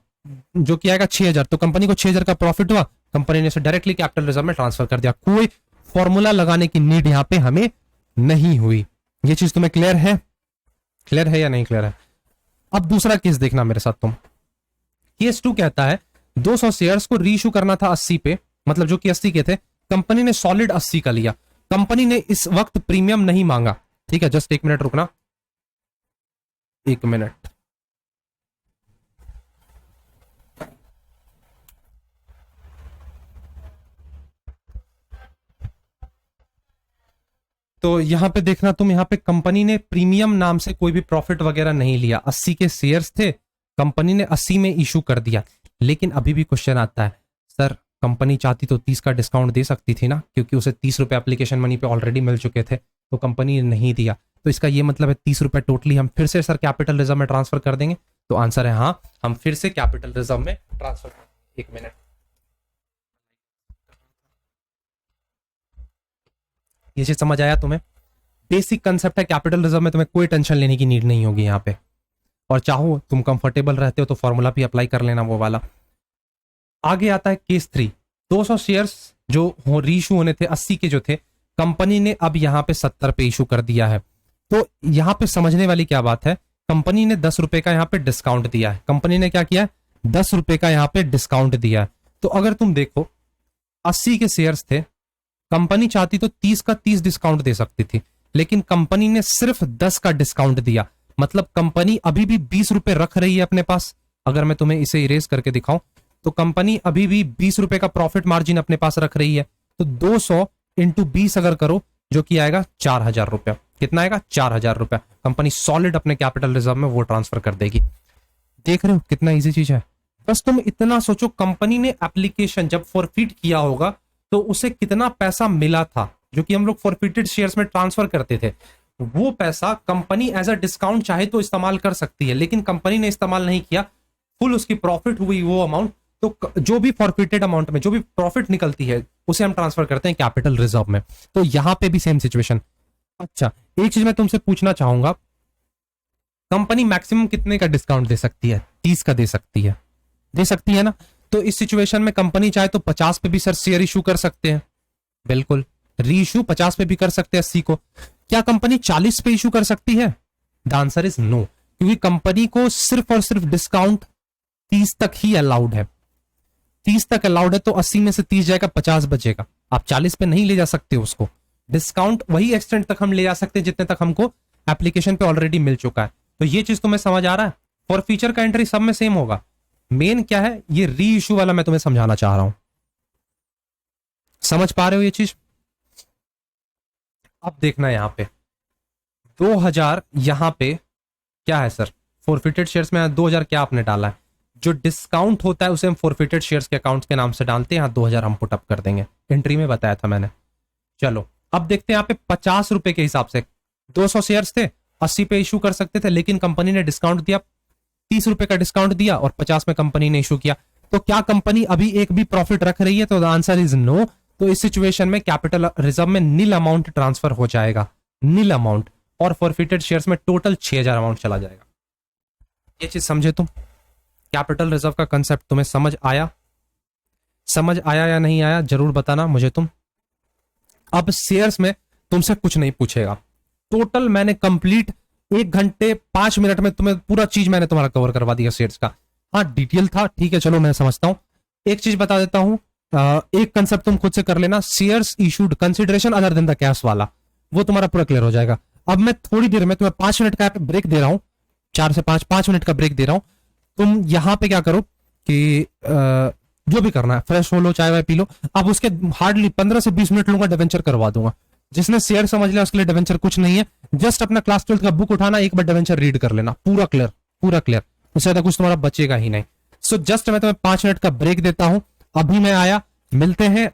जो कि आएगा 6000। तो कंपनी को 6000 का प्रॉफिट हुआ, कंपनी ने इसे डायरेक्टली कैपिटल रिजर्व में ट्रांसफर कर दिया। कोई फॉर्मूला लगाने की नीड यहां पे हमें नहीं हुई। ये चीज तुम्हें क्लियर है? क्लियर है या नहीं क्लियर है? अब दूसरा केस देखना मेरे साथ तुम। केस 2 कहता है 200 शेयर्स को रीइश्यू करना था 80 पे, मतलब जो कि 80 के थे, कंपनी ने सॉलिड 80 का लिया। कंपनी ने इस वक्त प्रीमियम नहीं मांगा, ठीक है, जस्ट 1 मिनट रुकना, 1 मिनट। तो यहां पे देखना तुम, यहां पे कंपनी ने प्रीमियम नाम से कोई भी प्रॉफिट वगैरह नहीं लिया। 80 के शेयर्स थे, कंपनी ने 80 में इशू कर दिया। लेकिन अभी भी क्वेश्चन आता है, सर कंपनी चाहती तो 30 का डिस्काउंट दे सकती थी ना, क्योंकि उसे 30 रुपए एप्लीकेशन मनी पे ऑलरेडी मिल चुके थे, तो कंपनी ने नहीं दिया। तो इसका ये मतलब है 30 रुपए टोटली हम फिर से सर कैपिटल रिजर्व में ट्रांसफर कर देंगे। तो आंसर है हाँ, हम फिर से कैपिटल रिजर्व में ट्रांसफर कर देंगे। 1 मिनट, ये चीज समझ आया तुम्हें? बेसिक कंसेप्ट है कैपिटल रिजर्व में, तुम्हें कोई टेंशन लेने की नीड नहीं होगी यहाँ पे। और चाहो तुम कंफर्टेबल रहते हो तो फॉर्मूला भी अप्लाई कर लेना वो वाला। आगे आता है केस 3। 200 शेयर्स जो रीइश्यू होने थे 80 के जो थे, कंपनी ने अब यहाँ पे 70 पे इशू कर दिया है। तो यहाँ पे समझने वाली क्या बात है, कंपनी ने 10 रुपए का यहाँ पे डिस्काउंट दिया है। कंपनी ने क्या किया है, 10 रुपए का यहाँ पे डिस्काउंट दिया है। तो अगर तुम देखो 80 के शेयर्स थे, कंपनी चाहती तो 30 का 30 डिस्काउंट दे सकती थी, लेकिन कंपनी ने सिर्फ 10 का डिस्काउंट दिया। मतलब कंपनी अभी भी 20 रुपए रख रही है अपने पास। अगर मैं तुम्हें इसे इरेज करके दिखाऊं तो कंपनी अभी भी 20 रुपए का प्रॉफिट मार्जिन अपने पास रख रही है। तो 200 इंटू 20 अगर करो, जो कि आएगा 4000 रुपया। कितना आएगा? 4000 रुपया। कंपनी सॉलिड अपने कैपिटल रिजर्व में वो ट्रांसफर कर देगी। देख रहे हो कितना इजी चीज है? बस तुम इतना सोचो, कंपनी ने एप्लीकेशन जब फॉरफिट किया होगा तो उसे कितना पैसा मिला था, जो कि हम लोग फॉरफिटेड शेयर्स में ट्रांसफर करते थे। वो पैसा कंपनी एज अ डिस्काउंट चाहे तो इस्तेमाल कर सकती है, लेकिन कंपनी ने इस्तेमाल नहीं किया। फुल उसकी प्रॉफिट हुई वो अमाउंट, तो जो भी फॉरफिटेड अमाउंट में जो भी प्रॉफिट निकलती है उसे हम ट्रांसफर करते हैं कैपिटल रिजर्व में। तो यहां पे भी सेम सिचुएशन। अच्छा, एक चीज मैं तुमसे पूछना चाहूंगा, कंपनी मैक्सिमम कितने का डिस्काउंट दे सकती है? 30 का दे सकती है, दे सकती है ना? तो इस सिचुएशन में कंपनी चाहे तो 50 पे भी सर शेयर इशू कर सकते हैं, बिल्कुल री इशू 50 पे भी कर सकते हैं 80 को। क्या कंपनी 40 पे इशू कर सकती है? द आंसर इज नो, क्योंकि कंपनी को सिर्फ और सिर्फ डिस्काउंट 30 तक ही अलाउड है। 30 तक अलाउड है, तो 80 में से 30 जाएगा, 50 बचेगा। आप 40 पे नहीं ले जा सकते उसको। डिस्काउंट वही एक्सटेंट तक हम ले जा सकते हैं जितने तक हमको एप्लीकेशन पे ऑलरेडी मिल चुका है। तो ये चीज तुम्हें समझ आ रहा है? फॉर फीचर का एंट्री सब में सेम होगा। मेन क्या है, ये री इशू वाला मैं तुम्हें समझाना चाह रहा हूं। समझ पा रहे हो ये चीज? अब देखना यहां पे 2000, यहां पे क्या है सर, फॉरफिटेड शेयर्स में 2000 क्या आपने डाला है? जो डिस्काउंट होता है उसे हम फॉरफिटेड शेयर्स के अकाउंट के नाम से डालते हैं। यहाँ 2000 हम पुटअप कर देंगे, एंट्री में बताया था मैंने। चलो अब देखते हैं यहाँ पे 50 रुपए के हिसाब से 200 शेयर्स थे, 80 पे इशू कर सकते थे, लेकिन कंपनी ने डिस्काउंट दिया, 30 रुपए का डिस्काउंट दिया और 50 में कंपनी ने इशू किया। तो क्या कंपनी अभी एक भी प्रॉफिट रख रही है? तो द आंसर इज नो। तो इस सिचुएशन में कैपिटल रिजर्व में नील अमाउंट ट्रांसफर हो जाएगा, नील अमाउंट, और फॉरफिटेड शेयर्स में टोटल 6000 अमाउंट चला जाएगा। ये चीज समझे तुम? कैपिटल रिजर्व का कंसेप्ट तुम्हें समझ आया? समझ आया या नहीं आया जरूर बताना मुझे तुम। अब शेयर्स में तुमसे कुछ नहीं पूछेगा, टोटल मैंने कंप्लीट 1 घंटे 5 मिनट में तुम्हें पूरा चीज मैंने तुम्हारा कवर करवा दिया शेयर्स का। हाँ डिटेल था, ठीक है, चलो मैं समझता हूं। एक चीज बता देता हूं, एक कंसेप्ट तुम खुद से कर लेना, shares issued consideration other than the cash वाला, वो तुम्हारा पूरा क्लियर हो जाएगा। अब मैं थोड़ी देर में तुम्हें 5 मिनट का ब्रेक दे रहा हूँ, 4 से 5 मिनट का ब्रेक दे रहा हूँ। तुम यहाँ पे क्या करो कि जो भी करना है, फ्रेश हो लो, चाय वाय पी लो। अब उसके हार्डली 15 से 20 मिनट लूंगा, डेवेंचर करवा दूंगा। जिसने शेयर समझ लिया उसके लिए डेवेंचर कुछ नहीं है। जस्ट अपना क्लास 12th का बुक उठाना, एक बार डेवेंचर रीड कर लेना, पूरा क्लियर, पूरा क्लियर। उससे ज्यादा कुछ तुम्हारा बचेगा ही नहीं। सो जस्ट मैं तुम्हें 5 मिनट का ब्रेक देता हूं। अभी मैं आया, मिलते हैं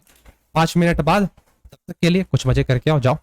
5 मिनट बाद। तब तक के लिए कुछ मजे करके आओ, जाओ।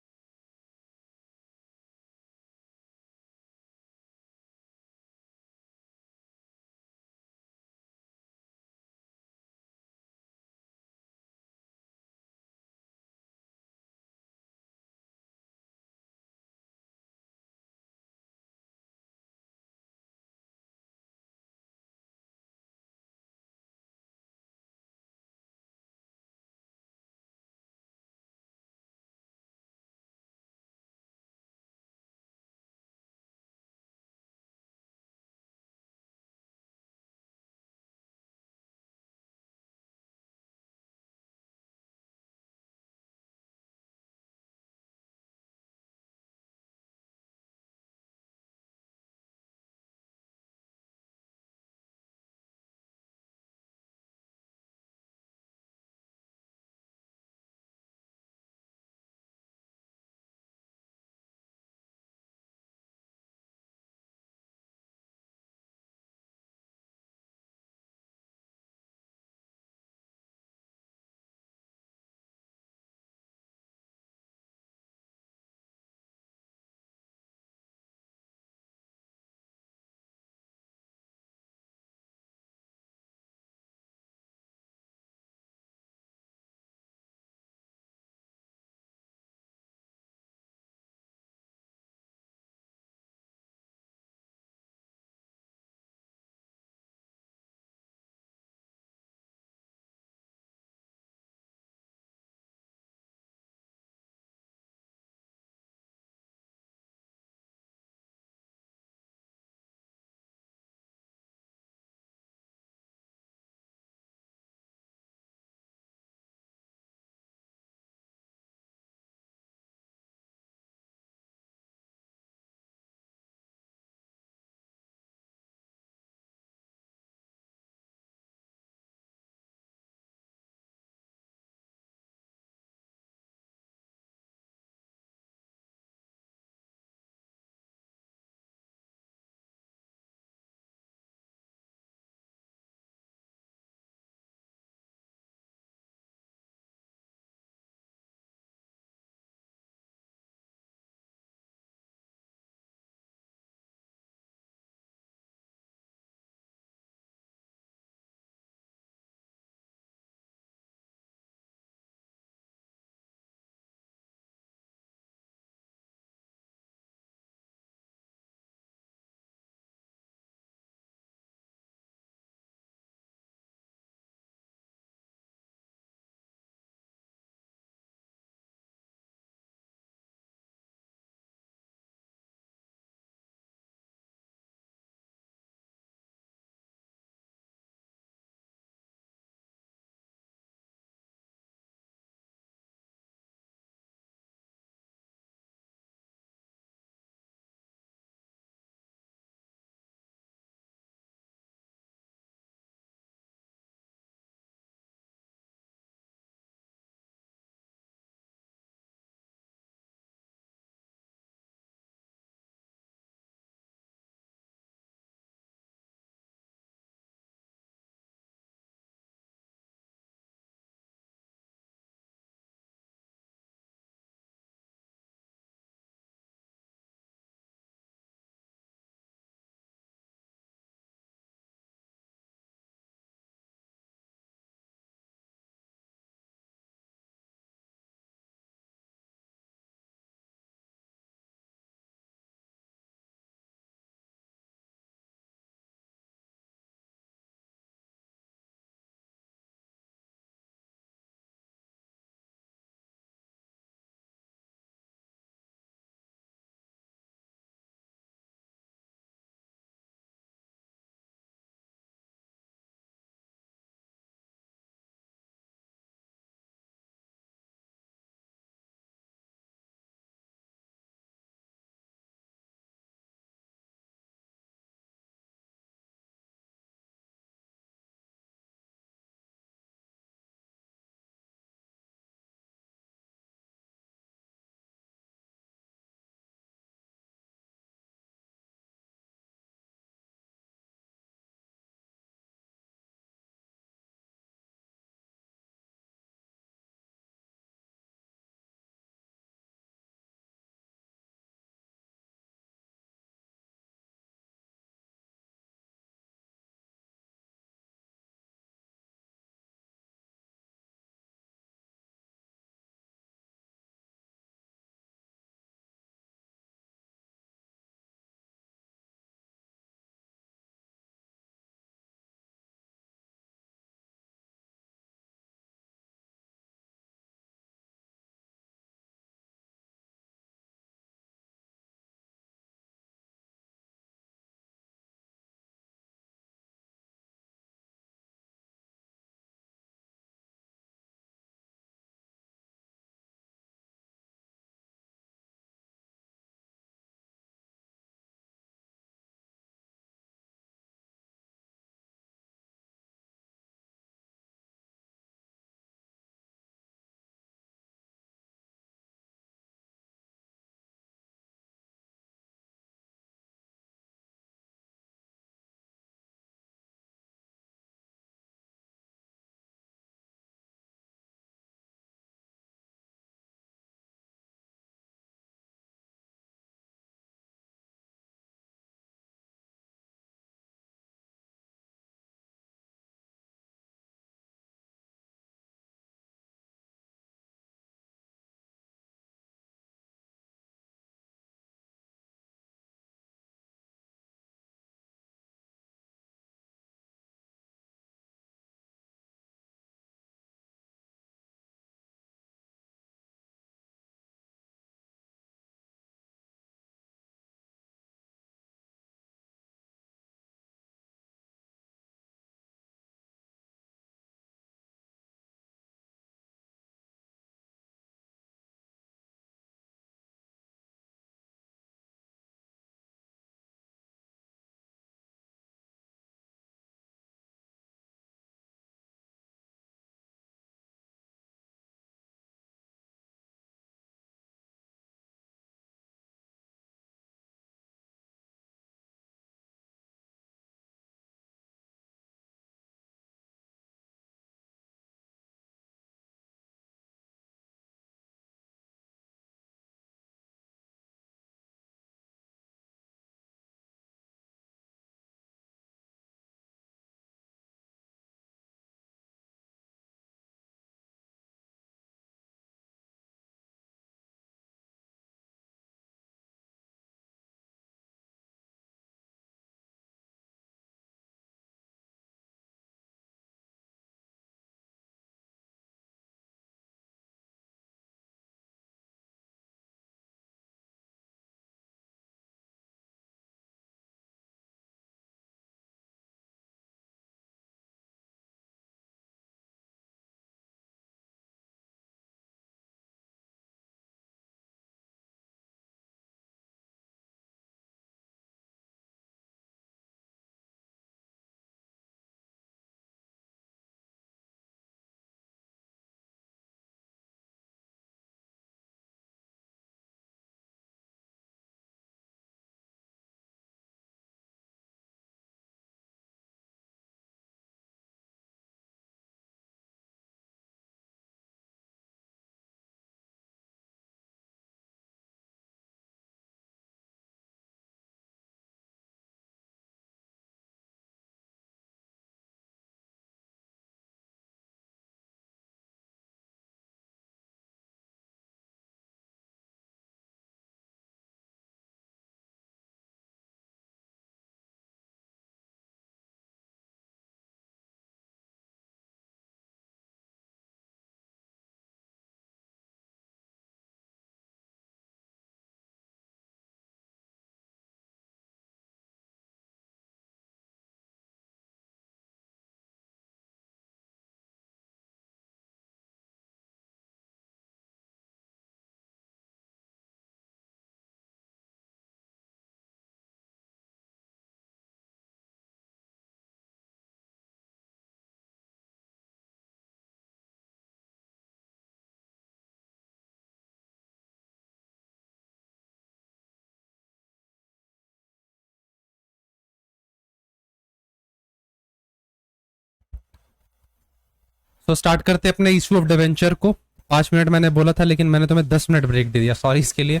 सो स्टार्ट करते हैं अपने इशू ऑफ डिवेंचर को। 5 मिनट मैंने बोला था, लेकिन मैंने तुम्हें 10 मिनट ब्रेक दे दिया, सॉरी इसके लिए।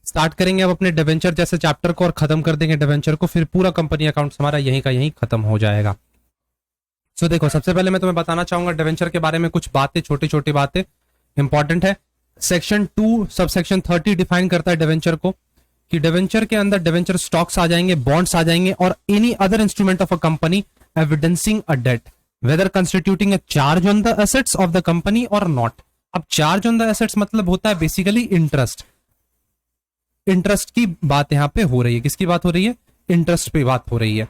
स्टार्ट करेंगे अब अपने डिवेंचर जैसे चैप्टर को और खत्म कर देंगे डिवेंचर को, फिर पूरा कंपनी अकाउंट्स हमारा यहीं का यहीं खत्म हो जाएगा। सो देखो, सबसे पहले मैं तुम्हें बताना चाहूंगा डिवेंचर के बारे में कुछ बातें, छोटी छोटी बातें इंपॉर्टेंट है। सेक्शन 2 सब सेक्शन 30 डिफाइन करता है डिवेंचर को, कि डिवेंचर के अंदर डिवेंचर स्टॉक्स आ जाएंगे, बॉन्ड्स आ जाएंगे और any other instrument of a company evidencing a debt whether constituting a charge on the assets of the company or not. अब चार्ज ऑन द एसेट्स मतलब होता है बेसिकली इंटरेस्ट। इंटरेस्ट की बात यहां पे हो रही है, किसकी बात हो रही है? इंटरेस्ट पे बात हो रही है।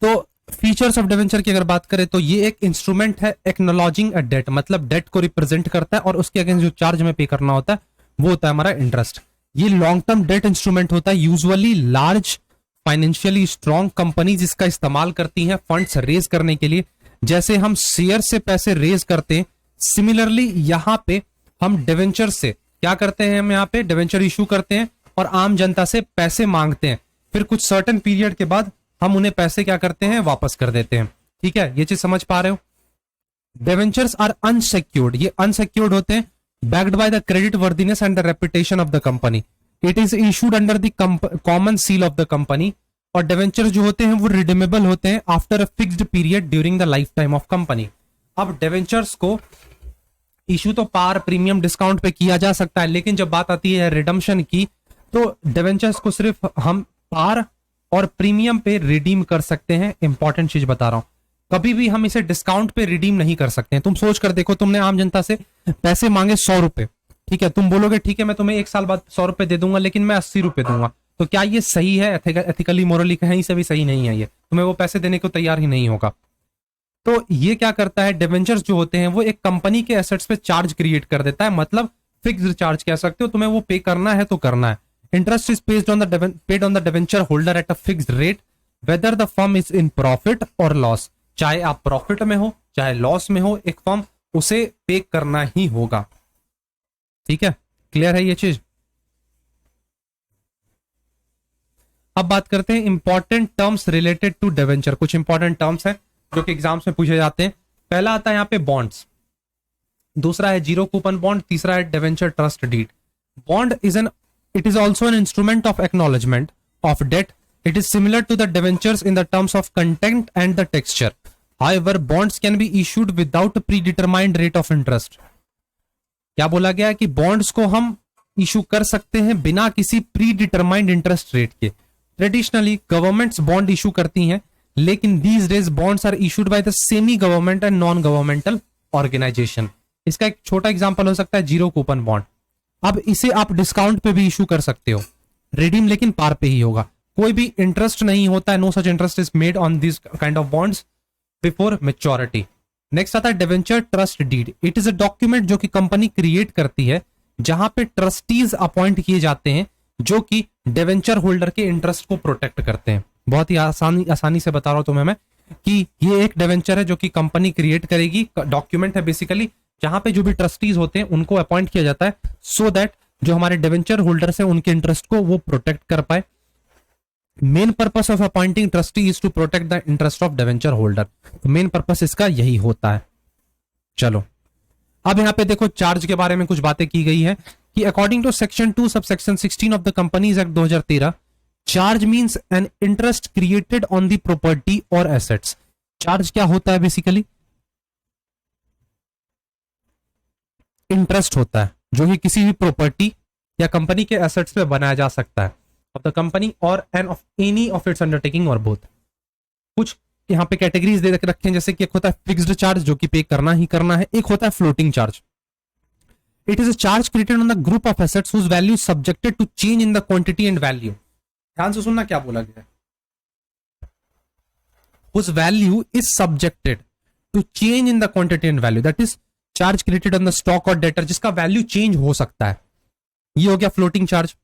तो फीचर्स ऑफ डिवेंचर की अगर बात करें तो ये एक इंस्ट्रूमेंट है एक्नोलॉजिंग अ डेट, मतलब डेट को रिप्रेजेंट करता है और उसके अगेंस्ट जो चार्ज हमें पे करना होता है वो होता है हमारा इंटरेस्ट। ये लॉन्ग टर्म डेट इंस्ट्रूमेंट होता है, usually large financially strong companies इसका इस्तेमाल करती हैं फंड्स रेज करने के लिए। जैसे हम शेयर से पैसे रेज करते हैं, सिमिलरली यहां पे हम डिवेंचर से क्या करते हैं, हम यहाँ पे डिवेंचर इशू करते हैं और आम जनता से पैसे मांगते हैं, फिर कुछ सर्टेन पीरियड के बाद हम उन्हें पैसे क्या करते हैं, वापस कर देते हैं। ठीक है, ये चीज समझ पा रहे हो? डिवेंचर्स आर अनसेक्योर्ड, ये अनसेक्योर्ड होते हैं, backed by the credit worthiness and the reputation of the company. It is issued under the common seal of the company. और डिवेंचर जो होते हैं वो रिडीमेबल होते हैं after a fixed period during the life time of company. अब डिवेंचर्स को इशू तो पार प्रीमियम डिस्काउंट पे किया जा सकता है, लेकिन जब बात आती है रिडम्पशन की तो डिवेंचर्स को सिर्फ हम पार और प्रीमियम पे रिडीम कर सकते हैं। इंपॉर्टेंट चीज बता रहा हूं, कभी भी हम इसे डिस्काउंट पे रिडीम नहीं कर सकते हैं। तुम सोच कर देखो, तुमने आम जनता से पैसे मांगे 100 रुपए, ठीक है, तुम बोलोगे ठीक है मैं तुम्हें 1 साल बाद 100 रुपए दे दूंगा, लेकिन मैं 80 रुपए दूंगा। तो क्या ये सही है? एथिकली मोरली कहीं से भी सही नहीं है, ये तुम्हें वो पैसे देने को तैयार ही नहीं होगा। तो ये क्या करता है, डिवेंचर्स जो होते हैं वो एक कंपनी के एसेट्स पे चार्ज क्रिएट कर देता है, मतलब फिक्स्ड चार्ज कह सकते हो, तुम्हें वो पे करना है तो करना है। Interest is paid on the debenture holder at a fixed rate whether the firm is in profit और लॉस। चाहे आप प्रॉफिट में हो चाहे लॉस में हो, एक फर्म उसे पे करना ही होगा। ठीक है, क्लियर है ये चीज? अब बात करते हैं important terms related to debenture. कुछ इंपॉर्टेंट टर्म्स हैं जो कि एग्जाम्स में पूछे जाते हैं। पहला आता है यहाँ पे बॉन्ड्स, दूसरा है जीरो कूपन बॉन्ड, तीसरा है debenture trust deed. Bond it is also an instrument of acknowledgement of debt. It is similar to the debentures in the terms of content and the texture. However, bonds can be issued without a predetermined rate of interest. क्या बोला गया है कि बॉन्ड्स को हम इशू कर सकते हैं बिना किसी प्री डिटरमाइंड इंटरेस्ट रेट के। ट्रेडिशनली गवर्नमेंट्स बॉन्ड इशू करती हैं, लेकिन these days bonds are issued by the semi government and non governmental organisation. इसका एक छोटा एग्जांपल हो सकता है जीरो कूपन बॉन्ड। अब इसे आप डिस्काउंट पे भी इशू कर सकते हो, रिडीम लेकिन पार पे ही होगा, कोई भी इंटरेस्ट नहीं होता है। No such interest is made on this kind of bonds before maturity. Next आता है debenture trust deed. It is a document जो कि कंपनी क्रिएट करती है, जहां पे ट्रस्टीज अपॉइंट किए जाते हैं जो कि डिवेंचर होल्डर के इंटरेस्ट को प्रोटेक्ट करते हैं। बहुत ही आसानी से बता रहा हूं तुम्हें मैं कि ये एक डिवेंचर है जो कि कंपनी क्रिएट करेगी, डॉक्यूमेंट है बेसिकली, जहां पे जो भी ट्रस्टीज होते हैं उनको अपॉइंट किया जाता है सो दैट जो हमारे डिवेंचर होल्डर्स हैं उनके इंटरेस्ट को वो प्रोटेक्ट कर पाए। Main purpose of appointing trustee is to protect the interest of debenture holder. तो मेन पर्पस इसका यही होता है। चलो अब यहां पे देखो चार्ज के बारे में कुछ बातें की गई है कि according to section 2 sub section 16 of the companies act 2013, charge means an interest created on the property or assets. Charge क्या होता है? बेसिकली इंटरेस्ट होता है जो कि किसी भी प्रॉपर्टी या कंपनी के एसेट्स पे बनाया जा सकता है of the company or and of any of its undertaking or both। कुछ यहाँ पे कैटेगरीज दे रखे हैं, जैसे कि एक होता है फिक्स्ड चार्ज जो कि पे करना ही करना है, एक होता है floating charge. It is a charge created on the group of assets whose value subjected to change in the quantity and value. ध्यान से सुनना क्या बोला गया है, whose value is subjected to change in the quantity and value, that is charge created on the stock or debtor, जिसका वैल्यू चेंज हो सकता है। ये हो गया फ्लोटिंग चार्ज।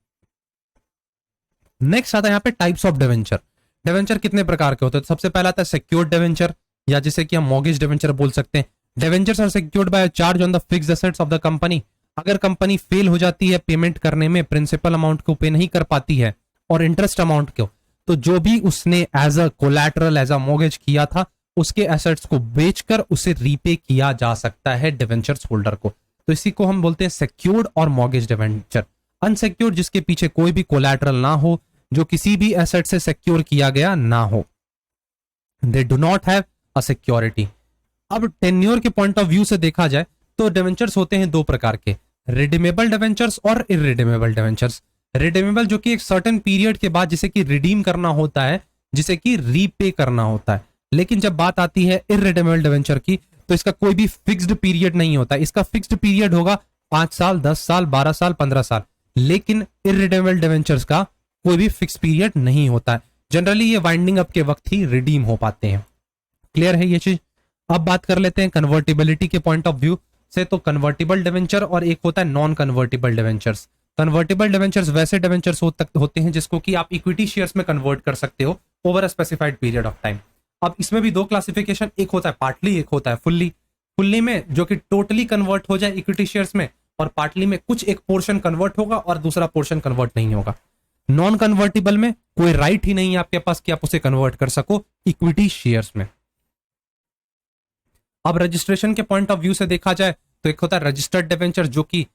नेक्स्ट आता है यहाँ पे टाइप्स ऑफ डिवेंचर। डिवेंचर कितने प्रकार के होते हैं? तो सबसे पहला आता है सिक्योर्ड डिवेंचर, या जिसे कि हम मॉर्गेज डिवेंचर बोल सकते हैं। Debentures are secured by charge on the fixed assets of the company. अगर कंपनी फेल हो जाती है पेमेंट करने में, प्रिंसिपल अमाउंट को पे नहीं कर पाती है और इंटरेस्ट अमाउंट को, तो जो भी उसने as a collateral as a mortgage किया था उसके एसेट्स को बेचकर उसे रीपे किया जा सकता है डिवेंचर्स होल्डर को। तो इसी को हम बोलते हैं सिक्योर्ड और मॉर्गेज डिवेंचर। अनसिक्योर्ड जिसके पीछे कोई भी कोलैटरल ना हो, जो किसी भी एसेट से सिक्योर किया गया ना हो, they do not have a security. अब टेन्योर के पॉइंट ऑफ व्यू से देखा जाए तो डिवेंचर्स होते हैं दो प्रकार के, रिडीमेबल डिवेंचर्स और इरिडीमेबल डिवेंचर्स। रिडीमेबल जो कि एक सर्टेन पीरियड के बाद जिसे कि रिडीम करना होता है, जिसे कि रीपे करना होता है। लेकिन जब बात आती है इरिडीमेबल डिवेंचर की तो इसका कोई भी फिक्स्ड पीरियड नहीं होता। इसका फिक्स्ड पीरियड होगा 5 साल, 10 साल, 12 साल, 15 साल, लेकिन इरिडीमेबल डिवेंचर्स का कोई भी फिक्स पीरियड नहीं होता है। जनरली ये वाइंडिंग अप के वक्त ही रिडीम हो पाते हैं। क्लियर है ये चीज? अब बात कर लेते हैं कन्वर्टिबिलिटी के पॉइंट ऑफ व्यू से। तो कन्वर्टिबल डिवेंचर और एक होता है non convertible debentures. Convertible debentures वैसे डिवेंचर्स होते हैं जिसको कि आप इक्विटी शेयर्स में कन्वर्ट कर सकते हो over a specified period of time. अब इसमें भी दो क्लासिफिकेशन, एक होता है पार्टली, एक होता है फुल्ली। फुल्ली में जो कि टोटली कन्वर्ट हो जाए इक्विटी शेयर्स में, और पार्टली में कुछ एक पोर्शन कन्वर्ट होगा और दूसरा पोर्शन कन्वर्ट नहीं होगा। नॉन कन्वर्टिबल में कोई राइट ही नहीं है आपके पास कि आप उसे कन्वर्ट कर सको इक्विटी शेयर्स में। अब रजिस्ट्रेशन के पॉइंट ऑफ व्यू से देखा जाए तो एक होता है रजिस्टर्ड डिवेंचर, जो कि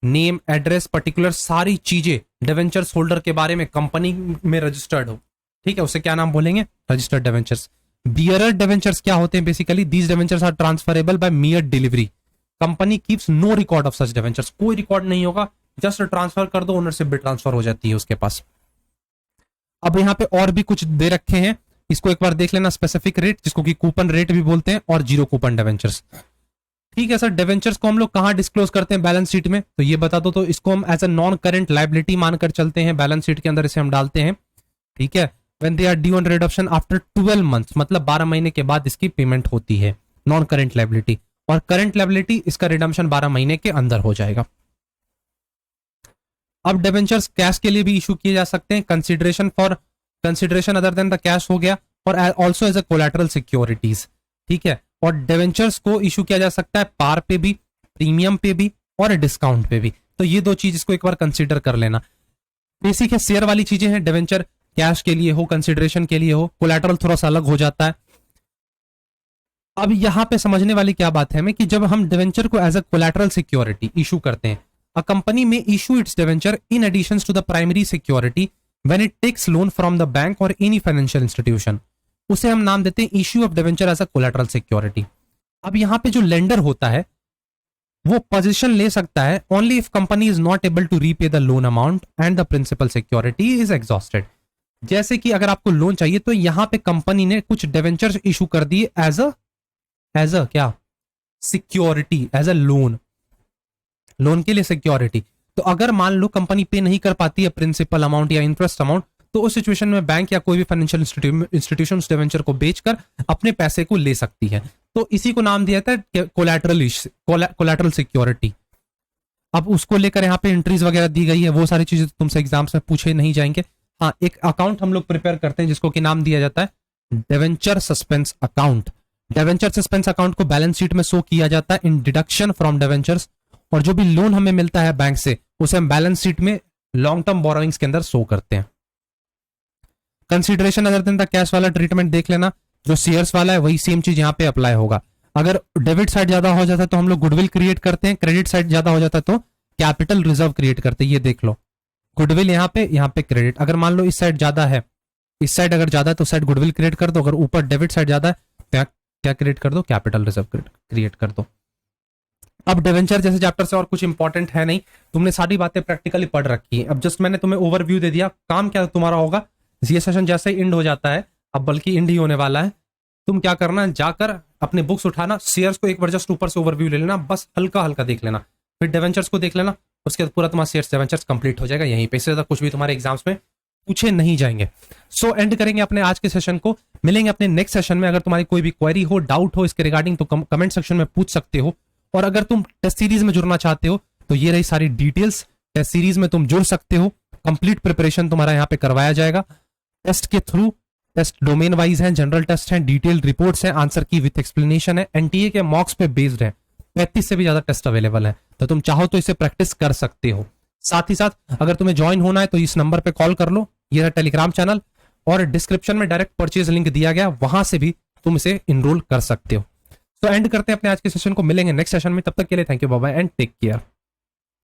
नेम, एड्रेस, पर्टिकुलर सारी चीजें डिवेंचर्स होल्डर के बारे में कंपनी में रजिस्टर्ड हो। ठीक है, उसे क्या नाम बोलेंगे? Registered debentures. बियरर डिवेंचर्स क्या होते हैं? Basically these debentures are transferable by mere delivery. Company keeps no record of such debentures. कोई रिकॉर्ड नहीं होगा, जस्ट ट्रांसफर कर दो, ओनरशिप भी ट्रांसफर हो जाती है उसके पास। अब यहाँ पे और भी कुछ दे रखे हैं, इसको एक बार देख लेना। स्पेसिफिक रेट, जिसको कि कूपन रेट भी बोलते हैं, और जीरो कूपन डिवेंचर्स। ठीक है सर, डिवेंचर्स को हम लोग कहां डिस्क्लोज करते हैं? बैलेंस शीट में। तो ये बता दो। तो इसको हम as a non current liability मानकर चलते हैं, बैलेंस शीट के अंदर इसे हम डालते हैं। ठीक है, when they are due on redemption after 12 months, मतलब 12 महीने के बाद इसकी पेमेंट होती है, नॉन करंट लायबिलिटी। और करंट लायबिलिटी, इसका रिडम्पशन 12 महीने के अंदर हो जाएगा। अब डिवेंचर्स कैश के लिए भी इशू किए जा सकते हैं। Consideration other than the cash हो गया, और also as a collateral securities. ठीक है, और डिवेंचर्स को इशू किया जा सकता है पार पे भी, प्रीमियम पे भी, और डिस्काउंट पे भी। तो ये दो चीज इसको एक बार कंसीडर कर लेना। बेसिक है, शेयर वाली चीजें हैं। डिवेंचर कैश के लिए हो, कंसिडरेशन के लिए हो, कोलैटरल थोड़ा सा अलग हो जाता है। अब यहां पे समझने वाली क्या बात है कि जब हम डिवेंचर को as a collateral security issue करते हैं, a company may issue its debenture in addition to the primary security when it takes loan from the bank or any financial institution. उसे हम नाम देते हैं issue of debenture as a collateral security. अब यहां पे जो लेंडर होता है वो पोजीशन ले सकता है only if company is not able to repay the loan amount and the principal security is exhausted. जैसे कि अगर आपको लोन चाहिए तो यहां पे कंपनी ने कुछ डिवेंचर्स इशू कर दिए एज अ क्या? सिक्योरिटी, एज अ लोन के लिए सिक्योरिटी। तो अगर मान लो कंपनी पे नहीं कर पाती है प्रिंसिपल अमाउंट या इंटरेस्ट अमाउंट, तो उस सिचुएशन में बैंक या कोई भी फाइनेंशियल इंस्टीट्यूशन डिवेंचर को बेचकर अपने पैसे को ले सकती है। तो इसी को नाम दिया जाता है कोलैटरल सिक्योरिटी। अब उसको लेकर यहाँ पे एंट्रीज वगैरह दी गई है, वो सारी चीजें तुमसे एग्जाम्स में पूछे नहीं जाएंगे। हाँ, एक अकाउंट हम लोग प्रिपेयर करते हैं जिसको कि नाम दिया जाता है debenture suspense account. Debenture suspense account को बैलेंस शीट में शो किया जाता है इन डिडक्शन फ्रॉम डिवेंचर्स, और जो भी लोन हमें मिलता है बैंक से उसे हम बैलेंस शीट में लॉन्ग टर्म बोरोइंग्स के अंदर शो करते हैं। Consideration other than the cash वाला ट्रीटमेंट देख लेना, जो शेयर्स वाला है वही सेम चीज यहाँ पे अप्लाई होगा। अगर डेबिट साइड ज्यादा हो जाता है तो हम लोग गुडविल क्रिएट करते हैं, क्रेडिट साइड ज्यादा हो जाता है तो कैपिटल रिजर्व क्रिएट करते हैं। ये देख लो, गुडविल यहाँ पे क्रेडिट। अगर मान लो इस साइड ज्यादा है, इस साइड अगर ज्यादा है तो साइड गुडविल क्रिएट कर दो, अगर ऊपर डेबिट साइड ज्यादा है तो क्या क्रिएट कर दो? कैपिटल रिजर्व क्रिएट कर दो। अब डिवेंचर जैसे चैप्टर से और कुछ इंपॉर्टेंट है नहीं, तुमने सारी बातें प्रैक्टिकली पढ़ रखी है। अब जस्ट मैंने तुम्हें ओवरव्यू दे दिया। काम क्या तुम्हारा होगा, ये सेशन जैसे ही एंड हो जाता है, अब बल्कि एंड ही होने वाला है, तुम क्या करना, जाकर अपने बुक्स उठाना, शेयर्स को एक बार जस्ट ऊपर से ओवरव्यू ले लेना, बस हल्का हल्का देख लेना, फिर डिवेंचर्स को देख लेना, उसके बाद पूरा तुम्हारा शेयर्स डिवेंचर्स कंप्लीट हो जाएगा यहीं पे। इससे ज्यादा कुछ भी तुम्हारे एग्जाम्स में पूछे नहीं जाएंगे। सो एंड करेंगे अपने आज के सेशन को, मिलेंगे अपने नेक्स्ट सेशन में। अगर तुम्हारी कोई भी क्वेरी हो, डाउट हो इसके रिगार्डिंग तो कमेंट सेक्शन में पूछ सकते हो। और अगर तुम टेस्ट सीरीज में जुड़ना चाहते हो तो ये रही सारी डिटेल्स, टेस्ट सीरीज में तुम जुड़ सकते हो। कंप्लीट प्रिपरेशन तुम्हारा यहाँ पे करवाया जाएगा टेस्ट के थ्रू। टेस्ट डोमेन वाइज है, जनरल टेस्ट है, डिटेल्ड रिपोर्ट्स है, आंसर की विथ एक्सप्लेनेशन है, एनटीए के मॉक्स पे बेस्ड है, 35 से भी ज्यादा टेस्ट अवेलेबल है, तो तुम चाहो तो इसे प्रैक्टिस कर सकते हो। साथ ही साथ अगर तुम्हें ज्वाइन होना है तो इस नंबर पे कॉल कर लो, ये है टेलीग्राम चैनल, और डिस्क्रिप्शन में डायरेक्ट परचेज लिंक दिया गया, वहां से भी तुम इसे इनरोल कर सकते हो। तो एंड करते हैं अपने आज के सेशन को, मिलेंगे नेक्स्ट सेशन में, तब तक के लिए thank you, bye bye and take care.